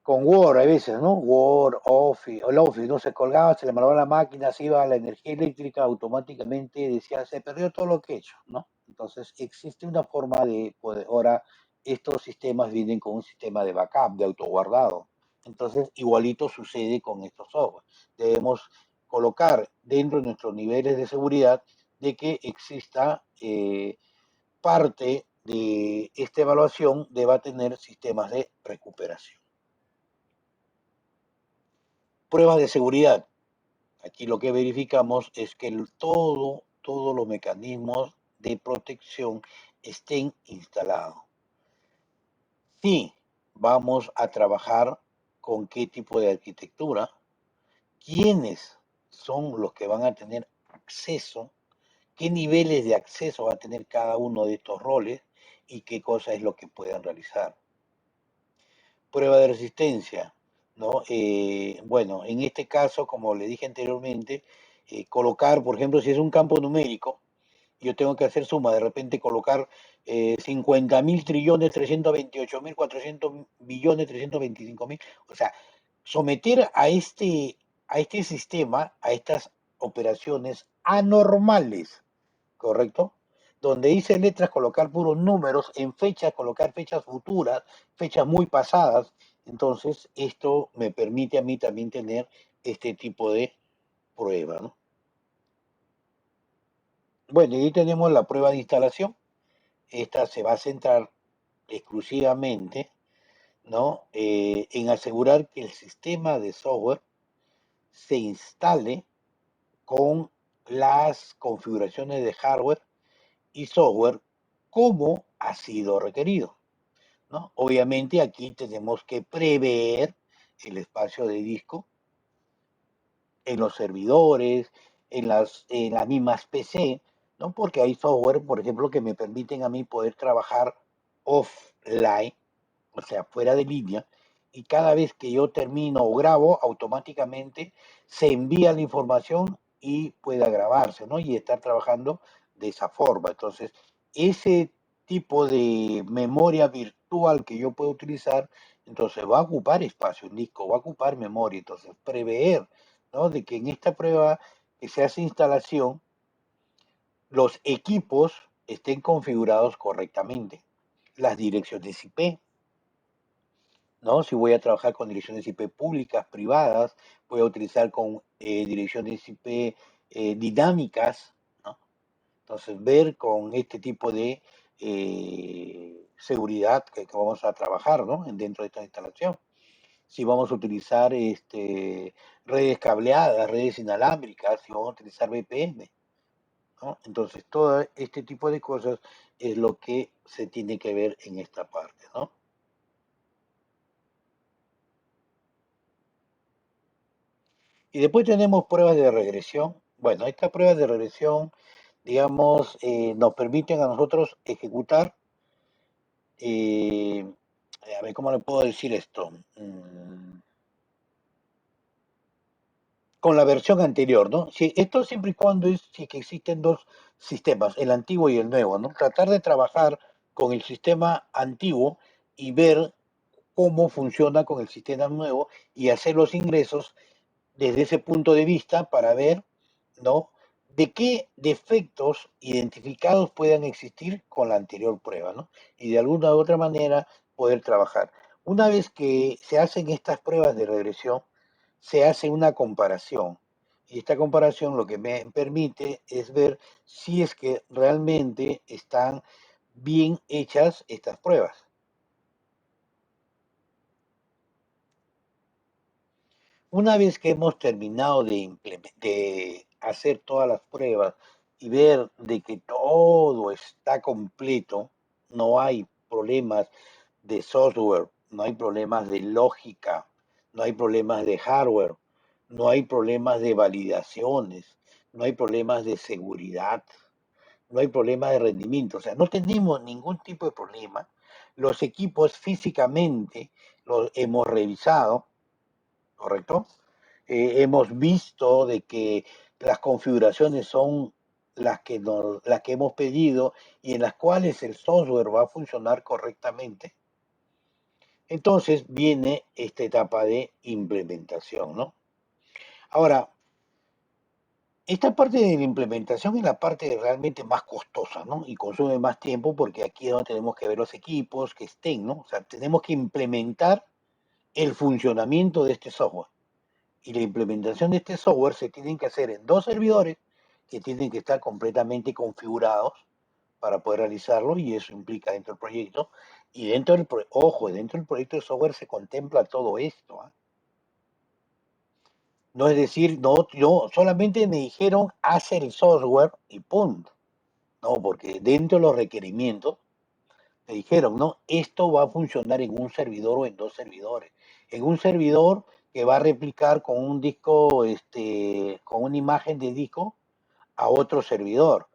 Word a veces, ¿no? Word, Office, o el Office, ¿no? Se colgaba, se le malvaba la máquina, se iba a la energía eléctrica, automáticamente decía, se perdió todo lo que he hecho, ¿no? Entonces, existe una forma de poder, ahora estos sistemas vienen con un sistema de backup, de autoguardado. Entonces, igualito sucede con estos software. Debemos colocar dentro de nuestros niveles de seguridad de que exista parte de esta evaluación deba tener sistemas de recuperación. Pruebas de seguridad. Aquí lo que verificamos es que todos los mecanismos de protección estén instalados. Sí, vamos a trabajar con qué tipo de arquitectura, quiénes son los que van a tener acceso, qué niveles de acceso va a tener cada uno de estos roles y qué cosa es lo que puedan realizar. Prueba de resistencia, ¿no? Bueno, en este caso, como le dije anteriormente, colocar, por ejemplo, si es un campo numérico, yo tengo que hacer suma, de repente colocar 50 mil trillones, 328 mil, 400 millones, 325 mil, o sea, someter a este sistema, a estas operaciones anormales, ¿correcto? Donde dice letras, colocar puros números, en fechas, colocar fechas futuras, fechas muy pasadas. Entonces, esto me permite a mí también tener este tipo de prueba, ¿no? Bueno, y ahí tenemos la prueba de instalación. Esta se va a centrar exclusivamente, ¿no? En asegurar que el sistema de software se instale con las configuraciones de hardware y software como ha sido requerido, ¿no? Obviamente aquí tenemos que prever el espacio de disco en los servidores, en las mismas PC, ¿no? Porque hay software, por ejemplo, que me permiten a mí poder trabajar offline, o sea, fuera de línea, y cada vez que yo termino o grabo, automáticamente se envía la información y pueda grabarse, ¿no? Y estar trabajando de esa forma. Entonces, ese tipo de memoria virtual que yo puedo utilizar, entonces va a ocupar espacio en disco, va a ocupar memoria. Entonces, prever, ¿no? De que en esta prueba que se hace instalación, los equipos estén configurados correctamente. Las direcciones IP, ¿no? Si voy a trabajar con direcciones IP públicas, privadas, voy a utilizar con direcciones IP dinámicas, ¿no? Entonces, ver con este tipo de seguridad que vamos a trabajar, ¿no? Dentro de esta instalación. Si vamos a utilizar redes cableadas, redes inalámbricas, si vamos a utilizar VPN, ¿no? Entonces, todo este tipo de cosas es lo que se tiene que ver en esta parte, ¿no? Y después tenemos pruebas de regresión. Bueno, estas pruebas de regresión, digamos, nos permiten a nosotros ejecutar, eh, a ver, ¿cómo le puedo decir esto? Con la versión anterior, ¿no? Si, esto siempre y cuando es si que existen dos sistemas, el antiguo y el nuevo, ¿no? Tratar de trabajar con el sistema antiguo y ver cómo funciona con el sistema nuevo y hacer los ingresos desde ese punto de vista para ver, ¿no? De qué defectos identificados puedan existir con la anterior prueba, ¿no? Y de alguna u otra manera poder trabajar. Una vez que se hacen estas pruebas de regresión, se hace una comparación. Y esta comparación lo que me permite es ver si es que realmente están bien hechas estas pruebas. Una vez que hemos terminado de hacer todas las pruebas y ver de que todo está completo, no hay problemas de software, no hay problemas de lógica, no hay problemas de hardware, no hay problemas de validaciones, no hay problemas de seguridad, no hay problemas de rendimiento, o sea, no tenemos ningún tipo de problema. Los equipos físicamente los hemos revisado, ¿correcto? Hemos visto de que las configuraciones son las que hemos pedido y en las cuales el software va a funcionar correctamente. Entonces viene esta etapa de implementación, ¿no? Ahora, esta parte de la implementación es la parte realmente más costosa, ¿no? Y consume más tiempo porque aquí es donde tenemos que ver los equipos que estén, ¿no? O sea, tenemos que implementar el funcionamiento de este software. Y la implementación de este software se tiene que hacer en dos servidores que tienen que estar completamente configurados para poder realizarlo y eso implica dentro del proyecto. Y dentro del proyecto de software se contempla todo esto. ¿Eh? No es decir, no, yo solamente me dijeron hacer el software y punto. No, porque dentro de los requerimientos me dijeron, no, esto va a funcionar en un servidor o en dos servidores. En un servidor que va a replicar con un disco, con una imagen de disco a otro servidor,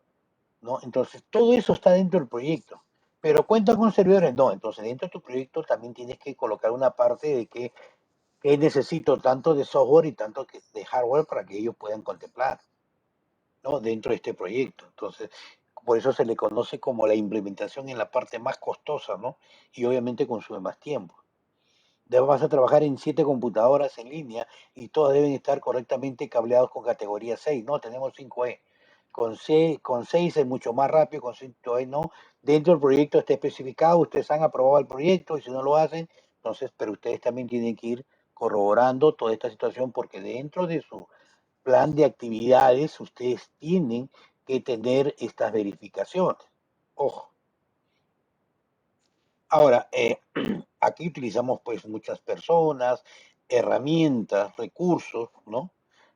¿no? Entonces, todo eso está dentro del proyecto. Pero cuenta con servidores, no. Entonces, dentro de tu proyecto también tienes que colocar una parte de que necesito tanto de software y tanto de hardware para que ellos puedan contemplar, ¿no? Dentro de este proyecto. Entonces, por eso se le conoce como la implementación en la parte más costosa, ¿no? Y obviamente consume más tiempo. Vas a trabajar en 7 computadoras en línea y todas deben estar correctamente cableados con categoría 6, ¿no? Tenemos 5E. Con 6 es mucho más rápido, con 5E no. Dentro del proyecto está especificado, ustedes han aprobado el proyecto y si no lo hacen, entonces, pero ustedes también tienen que ir corroborando toda esta situación porque dentro de su plan de actividades ustedes tienen que tener estas verificaciones. Ojo. Ahora, aquí utilizamos pues muchas personas, herramientas, recursos, ¿no?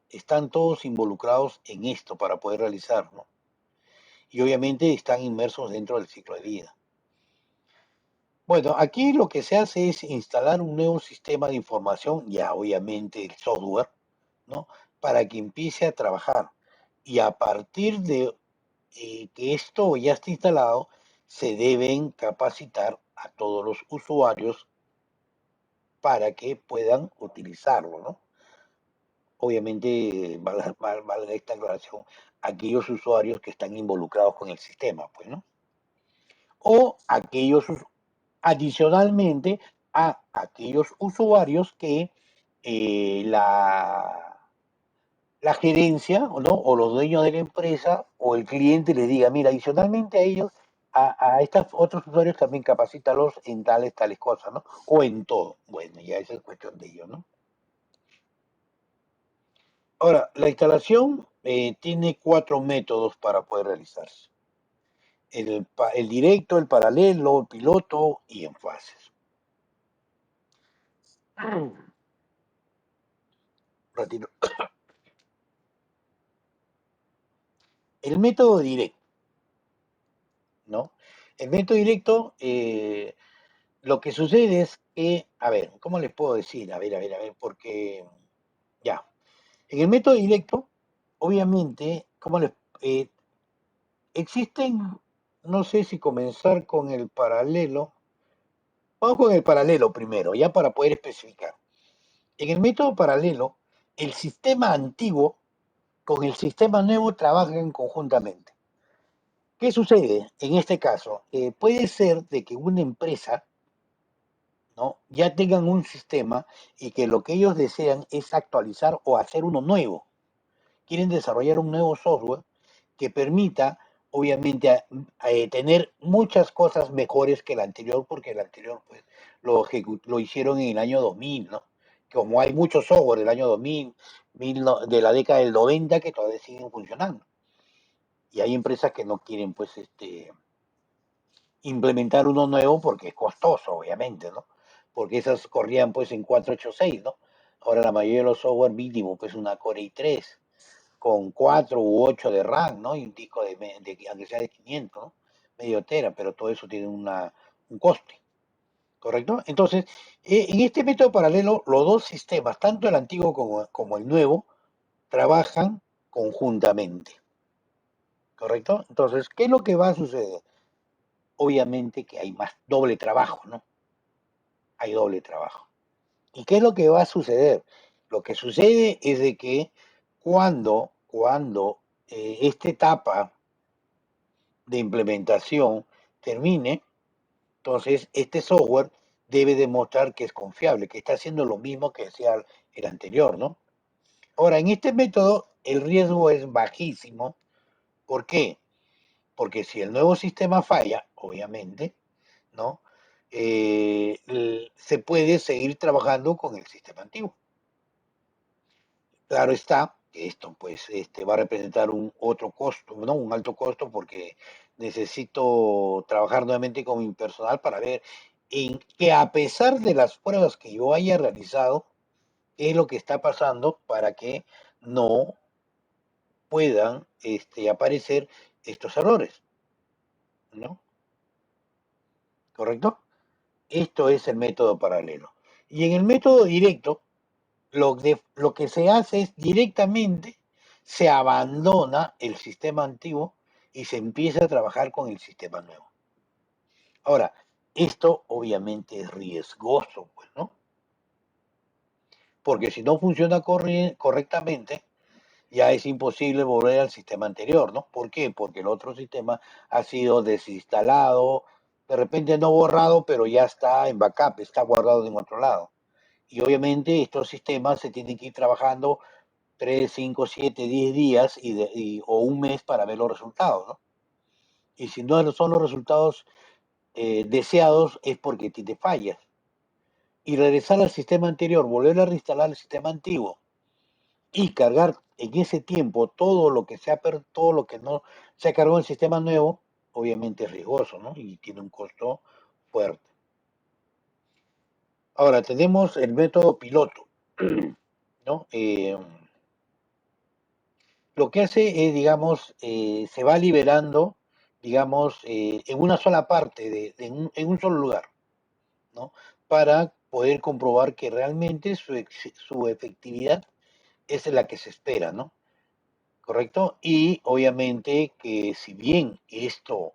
Están todos involucrados en esto para poder realizarlo. Y obviamente están inmersos dentro del ciclo de vida. Bueno, aquí lo que se hace es instalar un nuevo sistema de información, ya obviamente el software, ¿no? Para que empiece a trabajar. Y a partir de que esto ya está instalado, se deben capacitar a todos los usuarios para que puedan utilizarlo, ¿no? Obviamente, valga esta aclaración, aquellos usuarios que están involucrados con el sistema, pues, ¿no? O aquellos, adicionalmente a aquellos usuarios que la gerencia, ¿no? O los dueños de la empresa o el cliente les diga, mira, adicionalmente a ellos, a estos otros usuarios también capacítalos en tales cosas, ¿no? O en todo. Bueno, ya esa es cuestión de ellos, ¿no? Ahora, la instalación tiene 4 métodos para poder realizarse. El directo, el paralelo, el piloto y en fases. Retiro. El método directo, ¿no? El método directo, lo que sucede es que, a ver, ¿cómo les puedo decir? A ver, porque ya. En el método directo, obviamente, ¿cómo les, eh, existen, no sé si comenzar con el paralelo. Vamos con el paralelo primero, ya para poder especificar. En el método paralelo, el sistema antiguo con el sistema nuevo trabajan conjuntamente. ¿Qué sucede en este caso? Puede ser de que una empresa, ¿no? Ya tengan un sistema y que lo que ellos desean es actualizar o hacer uno nuevo. Quieren desarrollar un nuevo software que permita, obviamente, tener muchas cosas mejores que el anterior, porque el anterior pues, lo hicieron en el año 2000, ¿no? Como hay muchos software del año 2000, de la década del 90 que todavía siguen funcionando. Y hay empresas que no quieren, pues, implementar uno nuevo porque es costoso, obviamente, ¿no? Porque esas corrían, pues, en 486, ¿no? Ahora la mayoría de los software mínimo, pues una Core i3 con 4 u 8 de RAM, ¿no? Y un disco aunque sea de 500, ¿no? Medio tera, pero todo eso tiene un coste, ¿correcto? Entonces, en este método paralelo, los dos sistemas, tanto el antiguo como el nuevo, trabajan conjuntamente, ¿correcto? Entonces, ¿qué es lo que va a suceder? Obviamente que hay más doble trabajo, ¿no? Hay doble trabajo. ¿Y qué es lo que va a suceder? Lo que sucede es de que cuando esta etapa de implementación termine, entonces este software debe demostrar que es confiable, que está haciendo lo mismo que hacía el anterior, ¿no? Ahora, en este método el riesgo es bajísimo. ¿Por qué? Porque si el nuevo sistema falla, obviamente, ¿no? Se puede seguir trabajando con el sistema antiguo. Claro está que esto pues va a representar un otro costo, ¿no? Un alto costo porque necesito trabajar nuevamente con mi personal para ver en que a pesar de las pruebas que yo haya realizado, qué es lo que está pasando para que no puedan aparecer estos errores, ¿no? ¿Correcto? Esto es el método paralelo. Y en el método directo, lo que se hace es directamente se abandona el sistema antiguo y se empieza a trabajar con el sistema nuevo. Ahora, esto obviamente es riesgoso, pues, ¿no? Porque si no funciona correctamente, ya es imposible volver al sistema anterior, ¿no? ¿Por qué? Porque el otro sistema ha sido desinstalado, de repente no borrado, pero ya está en backup, está guardado en otro lado. Y obviamente estos sistemas se tienen que ir trabajando 3, 5, 7, 10 días o un mes para ver los resultados, ¿no? Y si no son los resultados deseados es porque te fallas. Y regresar al sistema anterior, volver a reinstalar el sistema antiguo y cargar en ese tiempo todo lo que no se ha cargado en el sistema nuevo, obviamente es riesgoso, ¿no? Y tiene un costo fuerte. Ahora, tenemos el método piloto, ¿no? Lo que hace es, digamos, se va liberando, digamos, en una sola parte, en un solo lugar, ¿no? Para poder comprobar que realmente su efectividad es la que se espera, ¿no? ¿Correcto? Y obviamente que si bien esto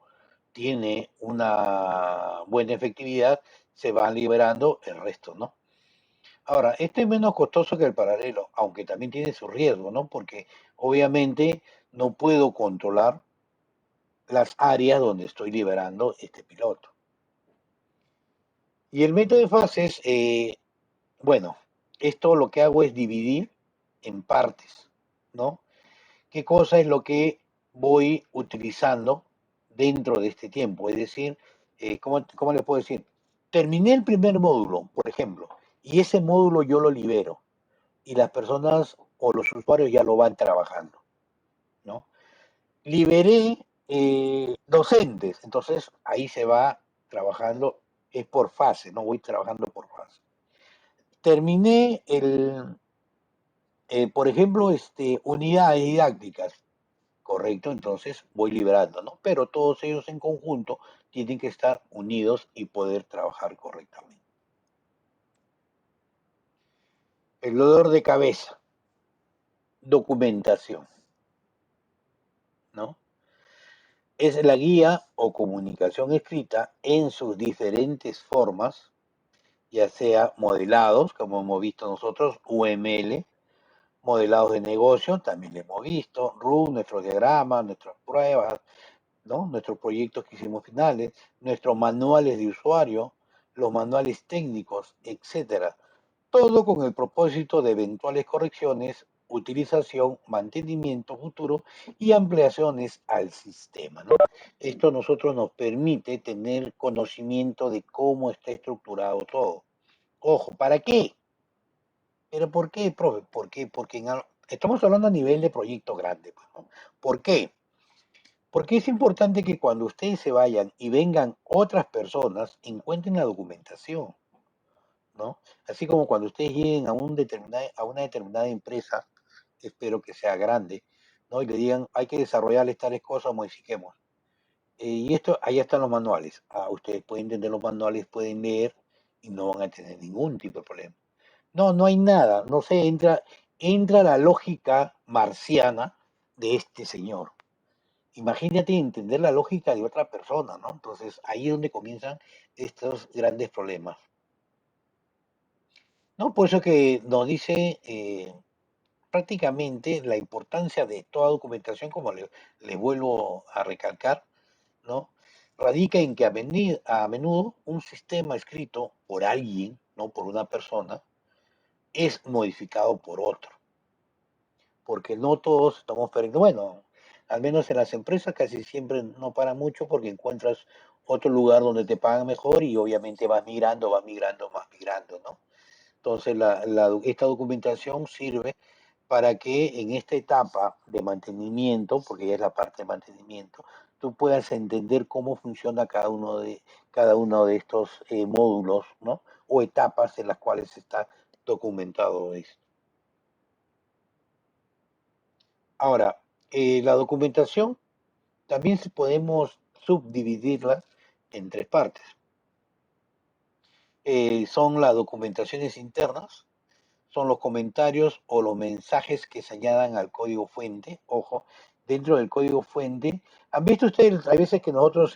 tiene una buena efectividad, se va liberando el resto, ¿no? Ahora, este es menos costoso que el paralelo, aunque también tiene su riesgo, ¿no? Porque obviamente no puedo controlar las áreas donde estoy liberando este piloto. Y el método de fases, bueno, esto lo que hago es dividir en partes, ¿no? ¿Qué cosa es lo que voy utilizando dentro de este tiempo? Es decir, ¿cómo le puedo decir? Terminé el primer módulo, por ejemplo, y ese módulo yo lo libero y las personas o los usuarios ya lo van trabajando, ¿no? Liberé docentes, entonces ahí se va trabajando, es por fase, no voy trabajando por fase. Terminé por ejemplo, unidades didácticas, correcto, entonces voy liberando, ¿no? Pero todos ellos en conjunto tienen que estar unidos y poder trabajar correctamente. El dolor de cabeza, documentación, ¿no? Es la guía o comunicación escrita en sus diferentes formas, ya sea modelados, como hemos visto nosotros, UML, modelados de negocio, también lo hemos visto, RU, nuestros diagramas, nuestras pruebas, ¿no? Nuestros proyectos que hicimos finales, nuestros manuales de usuario, los manuales técnicos, etcétera. Todo con el propósito de eventuales correcciones, utilización, mantenimiento futuro y ampliaciones al sistema, ¿no? Esto a nosotros nos permite tener conocimiento de cómo está estructurado todo. Ojo, ¿para qué? ¿Pero por qué, profe? ¿Por qué? Porque estamos hablando a nivel de proyecto grande, pues, ¿no? ¿Por qué? Porque es importante que cuando ustedes se vayan y vengan otras personas, encuentren la documentación. ¿no? Así como cuando ustedes lleguen a una determinada empresa, espero que sea grande, ¿no? Y le digan, hay que desarrollar tales cosas, modifiquemos. Y esto, ahí están los manuales. Ah, ustedes pueden entender los manuales, pueden leer y no van a tener ningún tipo de problema. No, no hay nada, no sé, entra la lógica marciana de este señor. Imagínate entender la lógica de otra persona, ¿no? Entonces ahí es donde comienzan estos grandes problemas. ¿No? Por eso que nos dice prácticamente la importancia de toda documentación, como le vuelvo a recalcar, ¿no? Radica en que a menudo un sistema escrito por alguien, no por una persona, es modificado por otro, porque no todos estamos perdiendo. Bueno, al menos en las empresas casi siempre no para mucho porque encuentras otro lugar donde te pagan mejor y obviamente vas migrando, ¿no? Entonces, esta documentación sirve para que en esta etapa de mantenimiento, porque ya es la parte de mantenimiento, tú puedas entender cómo funciona cada uno de estos módulos, ¿no? O etapas en las cuales está documentado esto. Ahora, la documentación también podemos subdividirla en tres partes. Son las documentaciones internas, son los comentarios o los mensajes que se añadan al código fuente. Ojo, dentro del código fuente, han visto ustedes, hay veces que nosotros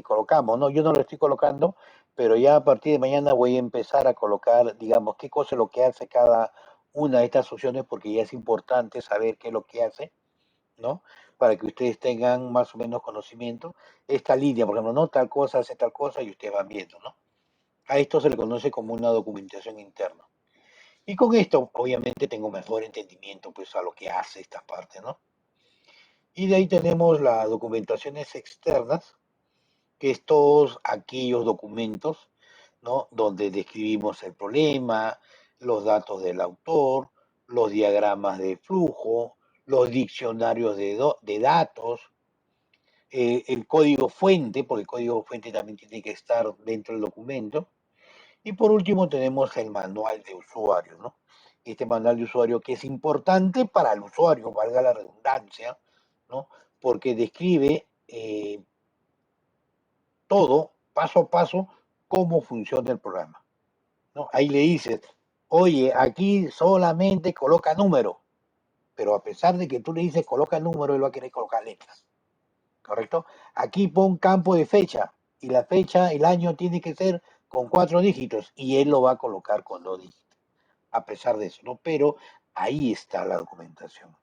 colocamos, ¿no? Yo no lo estoy colocando, pero ya a partir de mañana voy a empezar a colocar, digamos, qué cosa es lo que hace cada una de estas opciones, porque ya es importante saber qué es lo que hace, ¿no? Para que ustedes tengan más o menos conocimiento. Esta línea, por ejemplo, no tal cosa hace tal cosa y ustedes van viendo, ¿no? A esto se le conoce como una documentación interna. Y con esto, obviamente, tengo mejor entendimiento pues a lo que hace esta parte, ¿no? Y de ahí tenemos las documentaciones externas, que es todos aquellos documentos, ¿no? Donde describimos el problema, los datos del autor, los diagramas de flujo, los diccionarios de datos, el código fuente, porque el código fuente también tiene que estar dentro del documento, y por último tenemos el manual de usuario, ¿no? Este manual de usuario que es importante para el usuario, valga la redundancia, ¿no? Porque describe todo, paso a paso, cómo funciona el programa, ¿no? Ahí le dices, oye, aquí solamente coloca número, pero a pesar de que tú le dices coloca número, él va a querer colocar letras, ¿correcto? Aquí pon campo de fecha, y la fecha, el año tiene que ser con 4 dígitos, y él lo va a colocar con 2 dígitos. A pesar de eso, ¿no? Pero ahí está la documentación,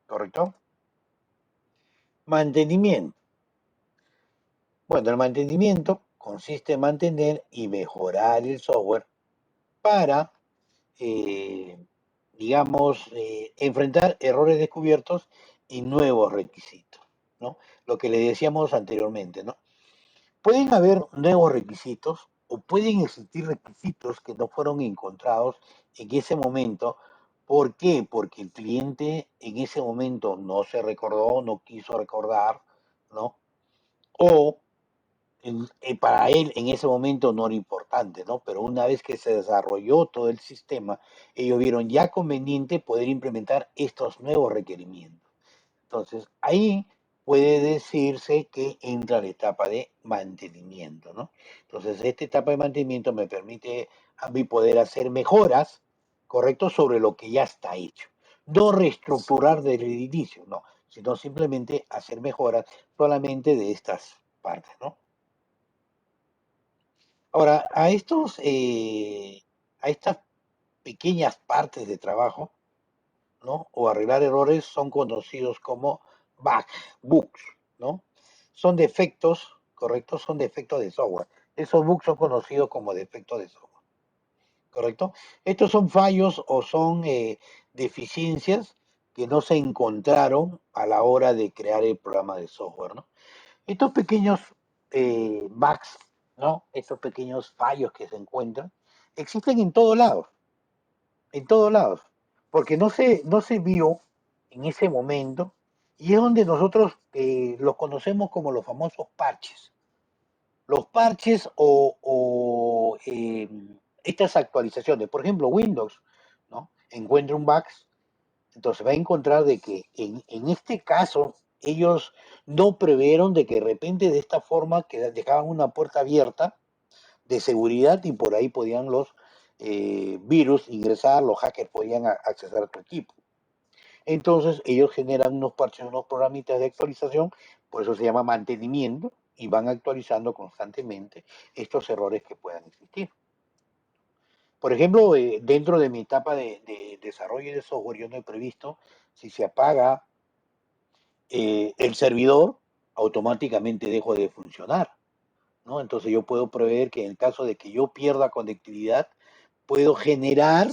¿correcto? Mantenimiento. Bueno, el mantenimiento consiste en mantener y mejorar el software para, eh, digamos, enfrentar errores descubiertos y nuevos requisitos, ¿no? Lo que le decíamos anteriormente, ¿no? Pueden haber nuevos requisitos o pueden existir requisitos que no fueron encontrados en ese momento. ¿Por qué? Porque el cliente en ese momento no se recordó, no quiso recordar, ¿no? O para él en ese momento no era importante, ¿no? Pero una vez que se desarrolló todo el sistema, ellos vieron ya conveniente poder implementar estos nuevos requerimientos. Entonces, ahí puede decirse que entra la etapa de mantenimiento, ¿no? Entonces, esta etapa de mantenimiento me permite a mí poder hacer mejoras, ¿correcto? Sobre lo que ya está hecho. No reestructurar desde el inicio, no, sino simplemente hacer mejoras solamente de estas partes, ¿no? Ahora, a estas pequeñas partes de trabajo, ¿no? O arreglar errores son conocidos como bugs, ¿no? Son defectos, ¿correcto? Son defectos de software. Esos bugs son conocidos como defectos de software, ¿correcto? Estos son fallos o son deficiencias que no se encontraron a la hora de crear el programa de software, ¿no? Estos pequeños bugs, ¿no? Estos pequeños fallos que se encuentran, existen en todos lados, porque no se vio en ese momento y es donde nosotros los conocemos como los famosos parches. Los parches estas actualizaciones. Por ejemplo, Windows, ¿no? Encuentra un bug, entonces va a encontrar de que en este caso ellos no previeron de que de repente de esta forma que dejaban una puerta abierta de seguridad y por ahí podían los virus ingresar, los hackers podían acceder a tu equipo. Entonces ellos generan unos parches, unos programitas de actualización, por eso se llama mantenimiento, y van actualizando constantemente estos errores que puedan existir. Por ejemplo, dentro de mi etapa de desarrollo de software, yo no he previsto si se apaga el servidor, automáticamente dejo de funcionar, ¿no? Entonces yo puedo prever que en el caso de que yo pierda conectividad, puedo generar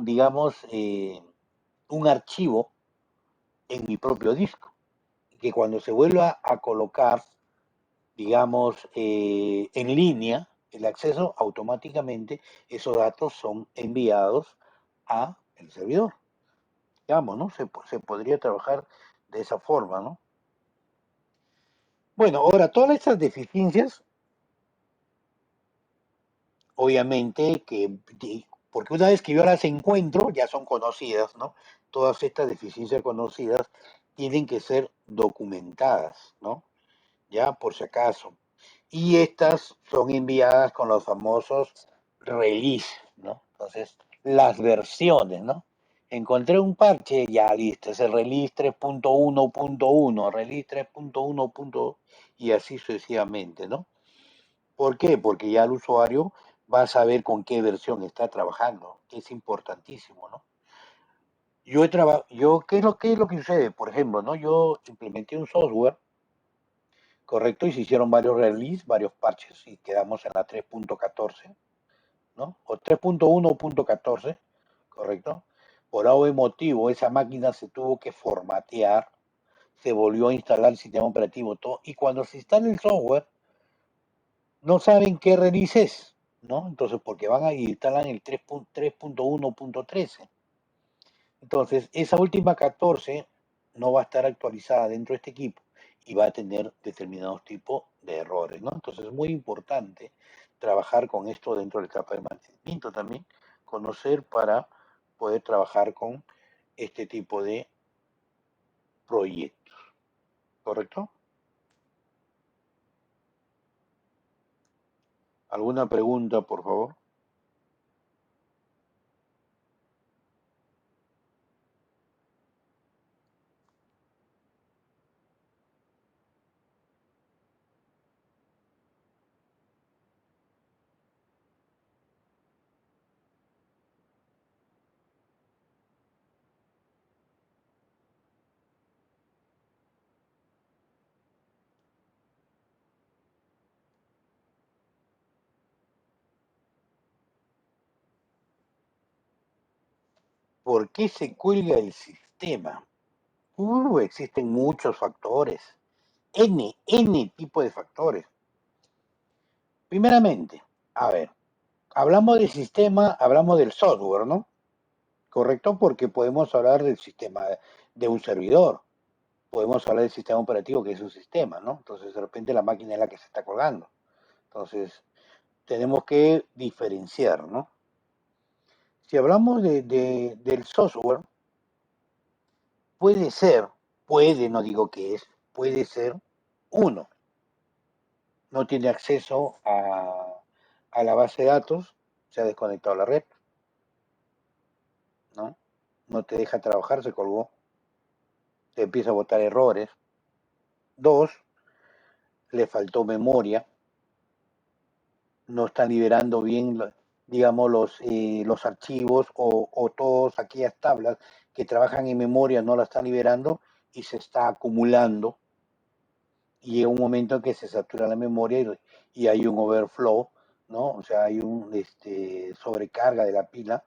digamos, un archivo en mi propio disco, que cuando se vuelva a colocar, digamos, en línea el acceso, automáticamente esos datos son enviados a el servidor. Digamos, ¿no? Se podría trabajar de esa forma, ¿no? Bueno, ahora, todas estas deficiencias, obviamente, porque una vez que yo las encuentro, ya son conocidas, ¿no? Todas estas deficiencias conocidas tienen que ser documentadas, ¿no? Ya, por si acaso. Y estas son enviadas con los famosos release, ¿no? Entonces, las versiones, ¿no? Encontré un parche, ya listo, es el release 3.1.1, release 3.1. Y así sucesivamente, ¿no? ¿Por qué? Porque ya el usuario va a saber con qué versión está trabajando, que es importantísimo, ¿no? ¿Qué es lo que sucede? Por ejemplo, ¿no? Yo implementé un software, correcto, y se hicieron varios releases, varios parches, y quedamos en la 3.14, ¿no? O 3.1.14, correcto. Por algún motivo, esa máquina se tuvo que formatear, se volvió a instalar el sistema operativo, todo, y cuando se instala el software, no saben qué release es, ¿no? Entonces, porque van a instalar el 3.1.13. Entonces, esa última 14 no va a estar actualizada dentro de este equipo y va a tener determinados tipos de errores, ¿no? Entonces, es muy importante trabajar con esto dentro de la etapa de mantenimiento también, conocer para poder trabajar con este tipo de proyectos, ¿correcto? ¿Alguna pregunta, por favor? ¿Por qué se cuelga el sistema? Existen muchos factores, N tipo de factores. Primeramente, a ver, hablamos del sistema, hablamos del software, ¿no? Correcto, porque podemos hablar del sistema de un servidor, podemos hablar del sistema operativo que es un sistema, ¿no? Entonces, de repente la máquina es la que se está colgando. Entonces, tenemos que diferenciar, ¿no? Si hablamos del software, puede ser, no digo que es, puede ser uno, no tiene acceso a la base de datos, se ha desconectado la red, ¿no? No te deja trabajar, se colgó, te empieza a botar errores. Dos, le faltó memoria, no está liberando bien, digamos, los archivos o todas aquellas tablas que trabajan en memoria no la están liberando y se está acumulando y llega un momento en que se satura la memoria y hay un overflow, ¿no? O sea, hay un sobrecarga de la pila,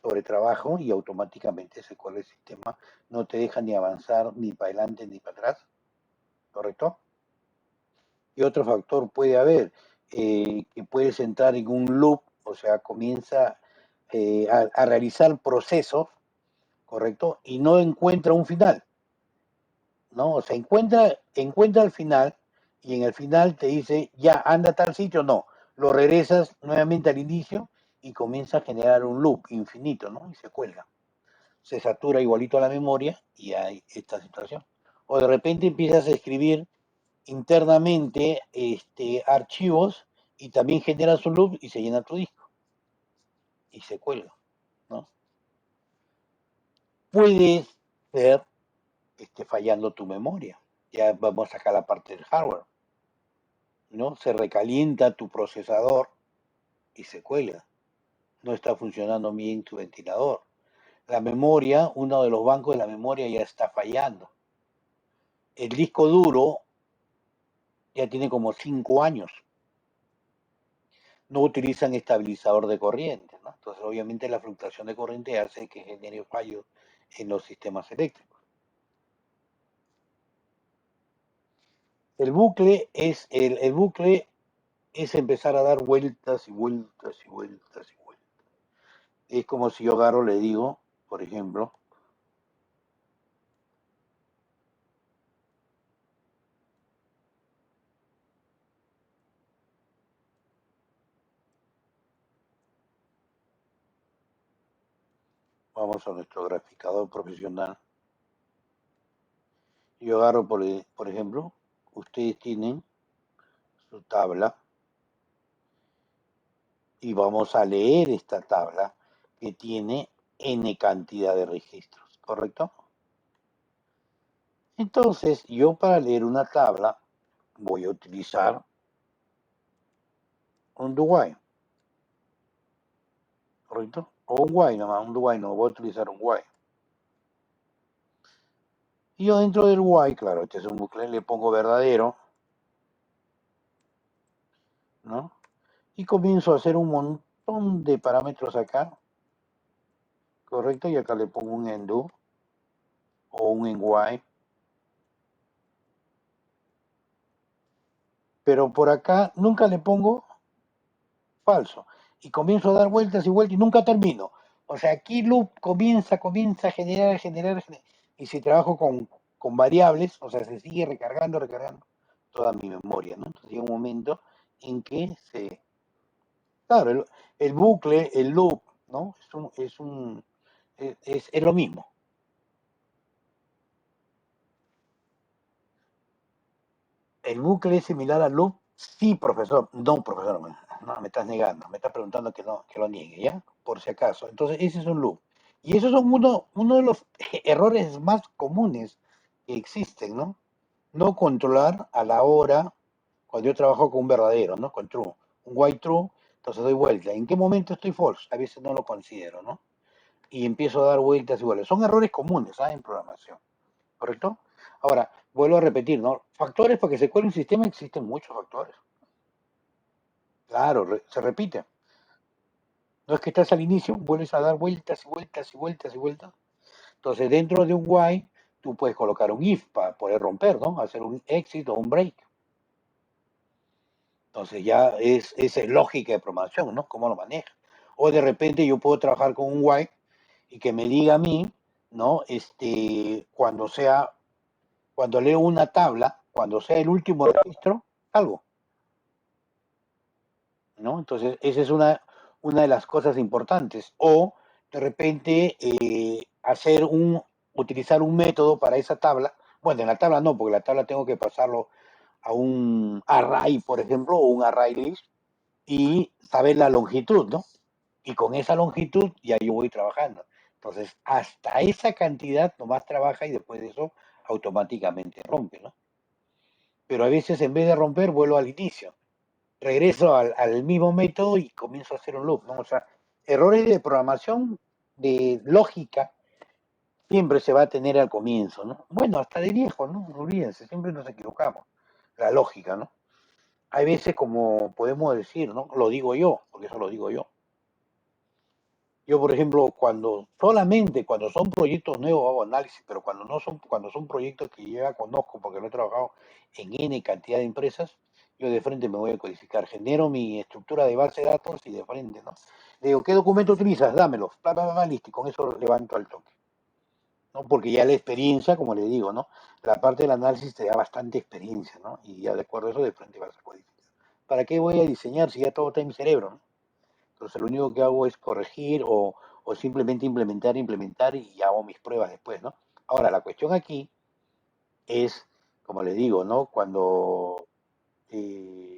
sobre trabajo y automáticamente se cuelga el sistema, no te deja ni avanzar ni para adelante ni para atrás, ¿correcto? Y otro factor puede haber, que puedes entrar en un loop, o sea, comienza a realizar procesos, ¿correcto? Y no encuentra un final, ¿no? O sea, encuentra el final y en el final te dice, ya, anda a tal sitio, no. lo regresas nuevamente al inicio y comienza a generar un loop infinito, ¿no? Y se cuelga. Se satura igualito a la memoria y hay esta situación. O de repente empiezas a escribir internamente archivos y también generas un loop y se llena tu disco y se cuelga, ¿no? Puede ser que esté fallando tu memoria. Ya vamos a sacar la parte del hardware, ¿no? Se recalienta tu procesador y se cuelga. No está funcionando bien tu ventilador. La memoria, uno de los bancos de la memoria ya está fallando. El disco duro ya tiene como 5 años. No utilizan estabilizador de corriente, ¿no? Entonces, obviamente, la fluctuación de corriente hace que genere fallos en los sistemas eléctricos. El bucle es empezar a dar vueltas y vueltas y vueltas y vueltas. Es como si yo agarro, le digo, por ejemplo, vamos a nuestro graficador profesional. Yo agarro, por ejemplo, ustedes tienen su tabla y vamos a leer esta tabla que tiene n cantidad de registros, ¿correcto? Entonces, yo para leer una tabla voy a utilizar un DoWine, ¿correcto? O un while nomás, un DoWine no, voy a utilizar un while. Y yo dentro del while, claro, este es un bucle, le pongo verdadero, ¿no? Y comienzo a hacer un montón de parámetros acá, ¿correcto? Y acá le pongo un undo o un while. Pero por acá nunca le pongo falso. Y comienzo a dar vueltas y vueltas y nunca termino. O sea, aquí loop comienza a generar. Y si trabajo con variables, o sea, se sigue recargando toda mi memoria, ¿no? Entonces llega un momento en que claro, el bucle, el loop, ¿no? Es lo mismo. ¿El bucle es similar al loop? Sí, profesor. No, profesor, no, me estás negando. Me estás preguntando que no, que lo niegue, ¿ya? Por si acaso. Entonces, ese es un loop. Y esos son uno de los errores más comunes que existen, ¿no? No controlar a la hora, cuando yo trabajo con un verdadero, ¿no? Con true. Un white true, entonces doy vuelta. ¿En qué momento estoy false? A veces no lo considero, ¿no? Y empiezo a dar vueltas y vueltas. Son errores comunes, ¿sabes? En programación. ¿Correcto? Ahora, vuelvo a repetir, ¿no? Factores para que se cuele un sistema, existen muchos factores. Claro, se repite. No es que estás al inicio, vuelves a dar vueltas y vueltas y vueltas y vueltas. Entonces, dentro de un while, tú puedes colocar un if para poder romper, ¿no? Hacer un exit o un break. Entonces, ya esa es lógica de programación, ¿no? ¿Cómo lo maneja? O de repente yo puedo trabajar con un while y que me diga a mí, ¿no? Cuando leo una tabla, cuando sea el último registro, algo. ¿No? Entonces, esa es una de las cosas importantes. O de repente utilizar un método para esa tabla. Bueno, en la tabla no, porque la tabla tengo que pasarlo a un array, por ejemplo, o un array list, y saber la longitud, ¿no? Y con esa longitud ya yo voy trabajando. Entonces, hasta esa cantidad nomás trabaja y después de eso automáticamente rompe, ¿no? Pero a veces en vez de romper, vuelvo al inicio, regreso al mismo método y comienzo a hacer un loop, ¿no? O sea, errores de programación, de lógica, siempre se va a tener al comienzo, ¿no? Bueno, hasta de viejo, ¿no? No olvídense, siempre nos equivocamos. La lógica, ¿no? Hay veces como podemos decir, ¿no? Lo digo yo, porque eso lo digo yo. Yo, por ejemplo, solamente cuando son proyectos nuevos hago análisis, pero cuando son proyectos que yo ya conozco porque lo he trabajado en N cantidad de empresas, yo de frente me voy a codificar, genero mi estructura de base de datos y de frente, ¿no? Le digo, ¿qué documento utilizas? Dámelo, listo, y con eso levanto al toque, ¿no? Porque ya la experiencia, como le digo, ¿no? La parte del análisis te da bastante experiencia, ¿no? Y ya de acuerdo a eso de frente vas a codificar. ¿Para qué voy a diseñar si ya todo está en mi cerebro, ¿no? Entonces lo único que hago es corregir o simplemente implementar y hago mis pruebas después, ¿no? Ahora, la cuestión aquí es, como les digo, ¿no? Cuando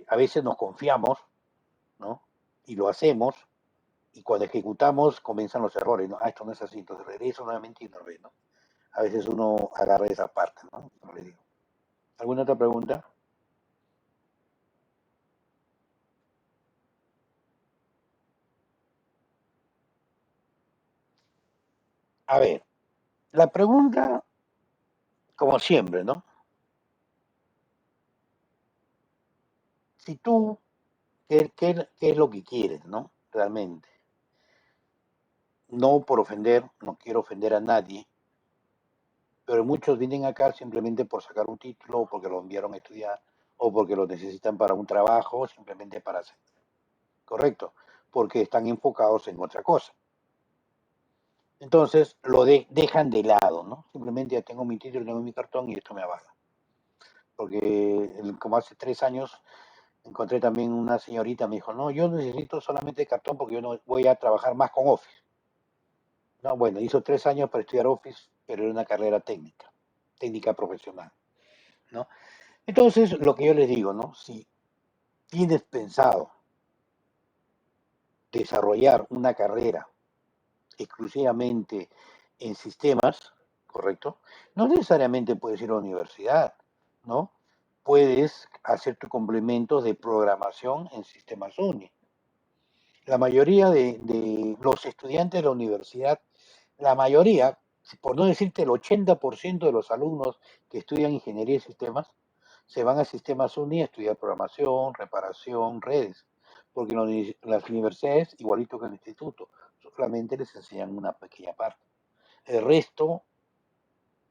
a veces nos confiamos, ¿no? Y lo hacemos, y cuando ejecutamos comienzan los errores, ¿no? Ah, esto no es así, entonces regreso nuevamente y otra vez, ¿no? A veces uno agarra esa parte, ¿no? Como les digo. ¿Alguna otra pregunta? A ver, la pregunta, como siempre, ¿no? Si tú, ¿qué es lo que quieres, ¿no? Realmente. No por ofender, no quiero ofender a nadie, pero muchos vienen acá simplemente por sacar un título, o porque lo enviaron a estudiar, o porque lo necesitan para un trabajo, o simplemente para hacer. Correcto, porque están enfocados en otra cosa. Entonces dejan de lado, ¿no? Simplemente ya tengo mi título, tengo mi cartón y esto me avala. Porque como hace 3 años encontré también una señorita, me dijo, no, yo necesito solamente cartón porque yo no voy a trabajar más con Office. No, bueno, hizo 3 años para estudiar Office, pero era una carrera técnica, técnica profesional, ¿no? Entonces, lo que yo les digo, ¿no? Si tienes pensado desarrollar una carrera exclusivamente en sistemas, ¿correcto? No necesariamente puedes ir a la universidad, ¿no? Puedes hacer tu complemento de programación en sistemas UNI. La mayoría de los estudiantes de la universidad, la mayoría, por no decirte el 80% de los alumnos que estudian ingeniería de sistemas, se van a sistemas UNI a estudiar programación, reparación, redes, porque las universidades, igualito que el instituto, solamente les enseñan una pequeña parte. El resto,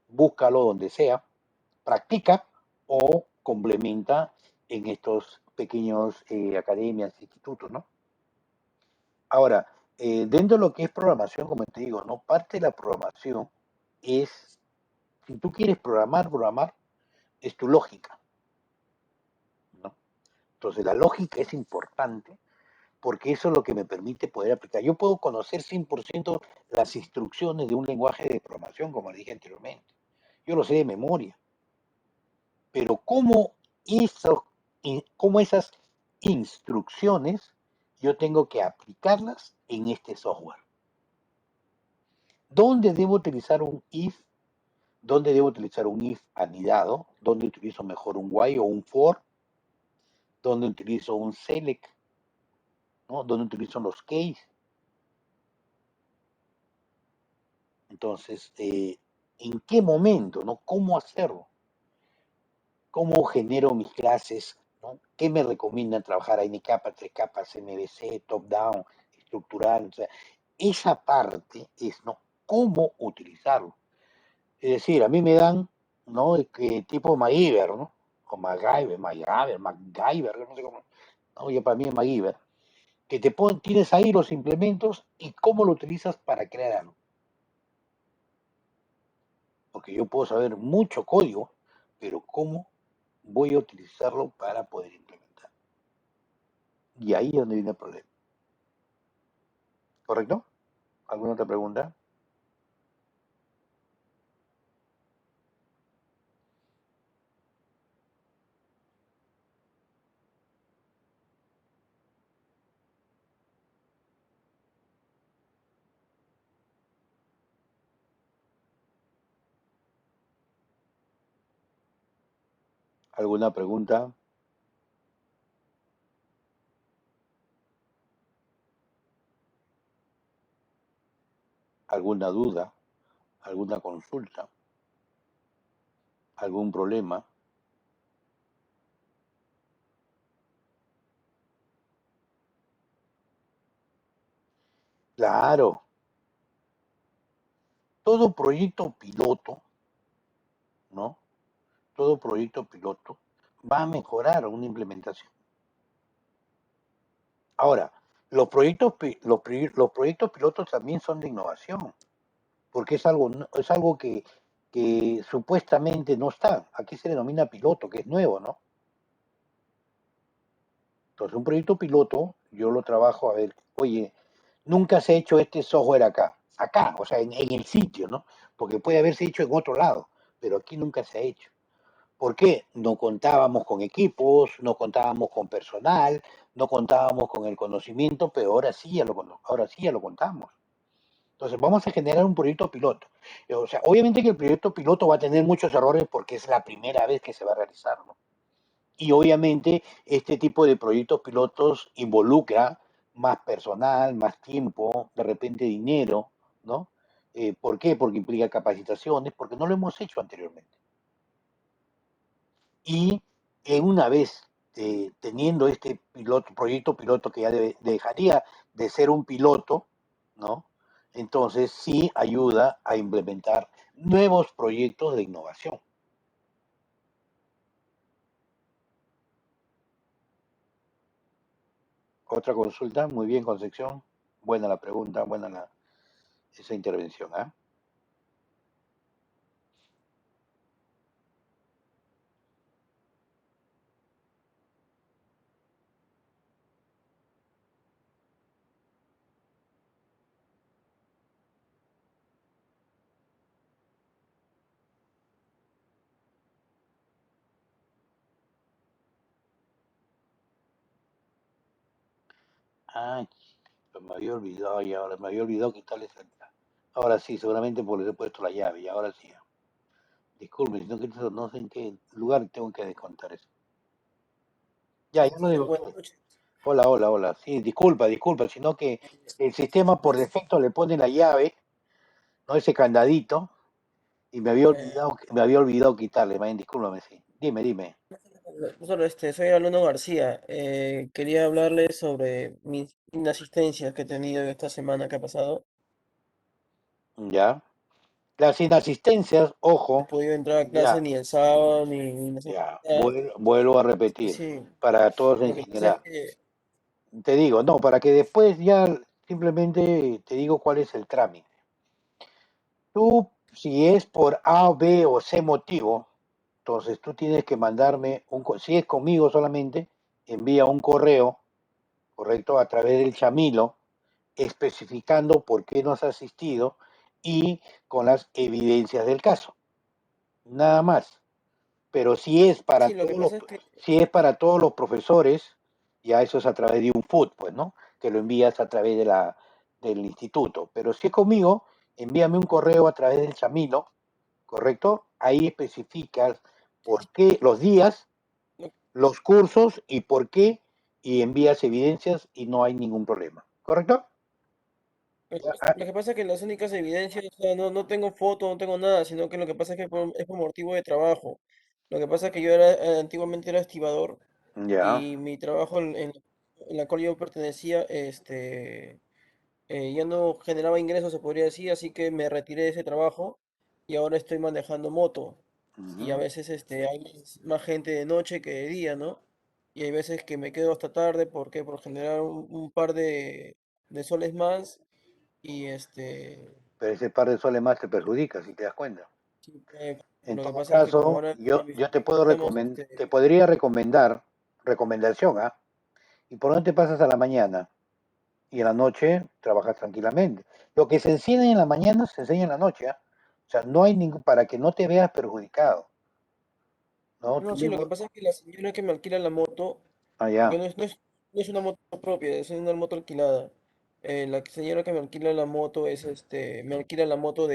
búscalo donde sea, practica o complementa en estos pequeños academias, institutos, ¿no? Ahora, dentro de lo que es programación, como te digo, ¿no? Parte de la programación es, si tú quieres programar, es tu lógica, ¿no? Entonces, la lógica es importante porque eso es lo que me permite poder aplicar. Yo puedo conocer 100% las instrucciones de un lenguaje de programación, como le dije anteriormente. Yo lo sé de memoria, pero eso, cómo esas instrucciones yo tengo que aplicarlas en este software. ¿Dónde debo utilizar un if? ¿Dónde debo utilizar un if anidado? ¿Dónde utilizo mejor un while o un for? ¿Dónde utilizo un select? ¿No? ¿Dónde utilizo los case? Entonces, ¿en qué momento? ¿No? ¿Cómo hacerlo? ¿Cómo genero mis clases? ¿No? ¿Qué me recomiendan trabajar? N capa, 3 capas, MVC, top-down, estructural. O sea, esa parte es, ¿no? ¿Cómo utilizarlo? Es decir, a mí me dan, ¿no? Tipo MacGyver, ¿no? O MacGyver, no sé cómo. No, ya para mí es MacGyver. Que tienes ahí los implementos y cómo lo utilizas para crear algo. Porque yo puedo saber mucho código, pero cómo voy a utilizarlo para poder implementar. Y ahí es donde viene el problema. ¿Correcto? ¿Alguna otra pregunta? ¿Alguna pregunta? ¿Alguna duda? ¿Alguna consulta? ¿Algún problema? Claro, todo proyecto piloto, ¿no? Todo proyecto piloto va a mejorar una implementación. Ahora, los proyectos pilotos también son de innovación, porque es algo que supuestamente no está. Aquí se denomina piloto, que es nuevo, ¿no? Entonces, un proyecto piloto, yo lo trabajo a ver, oye, nunca se ha hecho este software acá, o sea, en el sitio, ¿no? Porque puede haberse hecho en otro lado, pero aquí nunca se ha hecho. ¿Por qué? No contábamos con equipos, no contábamos con personal, no contábamos con el conocimiento, pero ahora sí ya lo contamos. Entonces, vamos a generar un proyecto piloto. O sea, obviamente que el proyecto piloto va a tener muchos errores porque es la primera vez que se va a realizar, ¿no? Y obviamente este tipo de proyectos pilotos involucra más personal, más tiempo, de repente dinero, ¿no? ¿Por qué? Porque implica capacitaciones, porque no lo hemos hecho anteriormente. Y una vez teniendo este proyecto piloto que ya dejaría de ser un piloto, ¿no? Entonces sí ayuda a implementar nuevos proyectos de innovación. Otra consulta, muy bien, Concepción. Buena la pregunta, esa intervención. ¿Ah? Ah, me había olvidado y ahora me había olvidado quitarle esa. Ahora sí, seguramente porque le he puesto la llave y ahora sí. Disculpe, no sé en qué lugar tengo que descontar eso. Ya lo digo. Buenas noches. Hola. Sí, disculpa, sino que el sistema por defecto le pone la llave, no ese candadito, y Eh, me había olvidado quitarle, man, discúlpame, sí. Dime. Solo soy Alonso García. Quería hablarles sobre mis inasistencias que he tenido en esta semana que ha pasado. Ya. Las inasistencias, No he ojo, podido entrar a clase ya, ni el sábado ni la semana ya, pasada. vuelvo a repetir, Sí, para todos en lo que pasa es general. que, Te digo, no, para que después ya simplemente te digo cuál es el trámite. Tú, si es por A, B o C motivo, entonces tú tienes que mandarme si es conmigo solamente, envía un correo, correcto, a través del Chamilo, especificando por qué no has asistido y con las evidencias del caso. Nada más. Pero sí, lo que pasa es que, si es para todos los profesores, ya eso es a través de un food, pues, ¿no? Que lo envías a través del instituto. Pero si es conmigo, envíame un correo a través del Chamilo, ¿correcto? Ahí especificas por qué los días, lo, los cursos y por qué, y envías evidencias y no hay ningún problema. ¿Correcto? Ya, lo que pasa es que las únicas evidencias, o sea, no tengo foto, no tengo nada, sino que lo que pasa es que es por motivo de trabajo. Lo que pasa es que yo antiguamente era estibador ya. y mi trabajo en la cual yo pertenecía, ya no generaba ingresos, se podría decir, así que me retiré de ese trabajo y ahora estoy manejando moto. Y a Ujú. veces hay más gente de noche que de día, ¿no? Y hay veces que me quedo hasta tarde porque por generar un par de soles más y Pero ese par de soles más te perjudica, si te das cuenta. sí, En lo que todo pasa es que como caso, ahora yo te puedo estamos te podría recomendar, recomendación, ¿ah? ¿Y por dónde te pasas a la mañana? Y en la noche trabajas tranquilamente. Lo que se enseña en la mañana se enseña en la noche, ¿ah? O sea, no hay ningún, para que no te veas perjudicado, ¿no? no, sí, lo que pasa es que la señora que me alquila la moto, porque Allá. no es una moto propia, es una moto alquilada. La señora que me alquila la moto me alquila la moto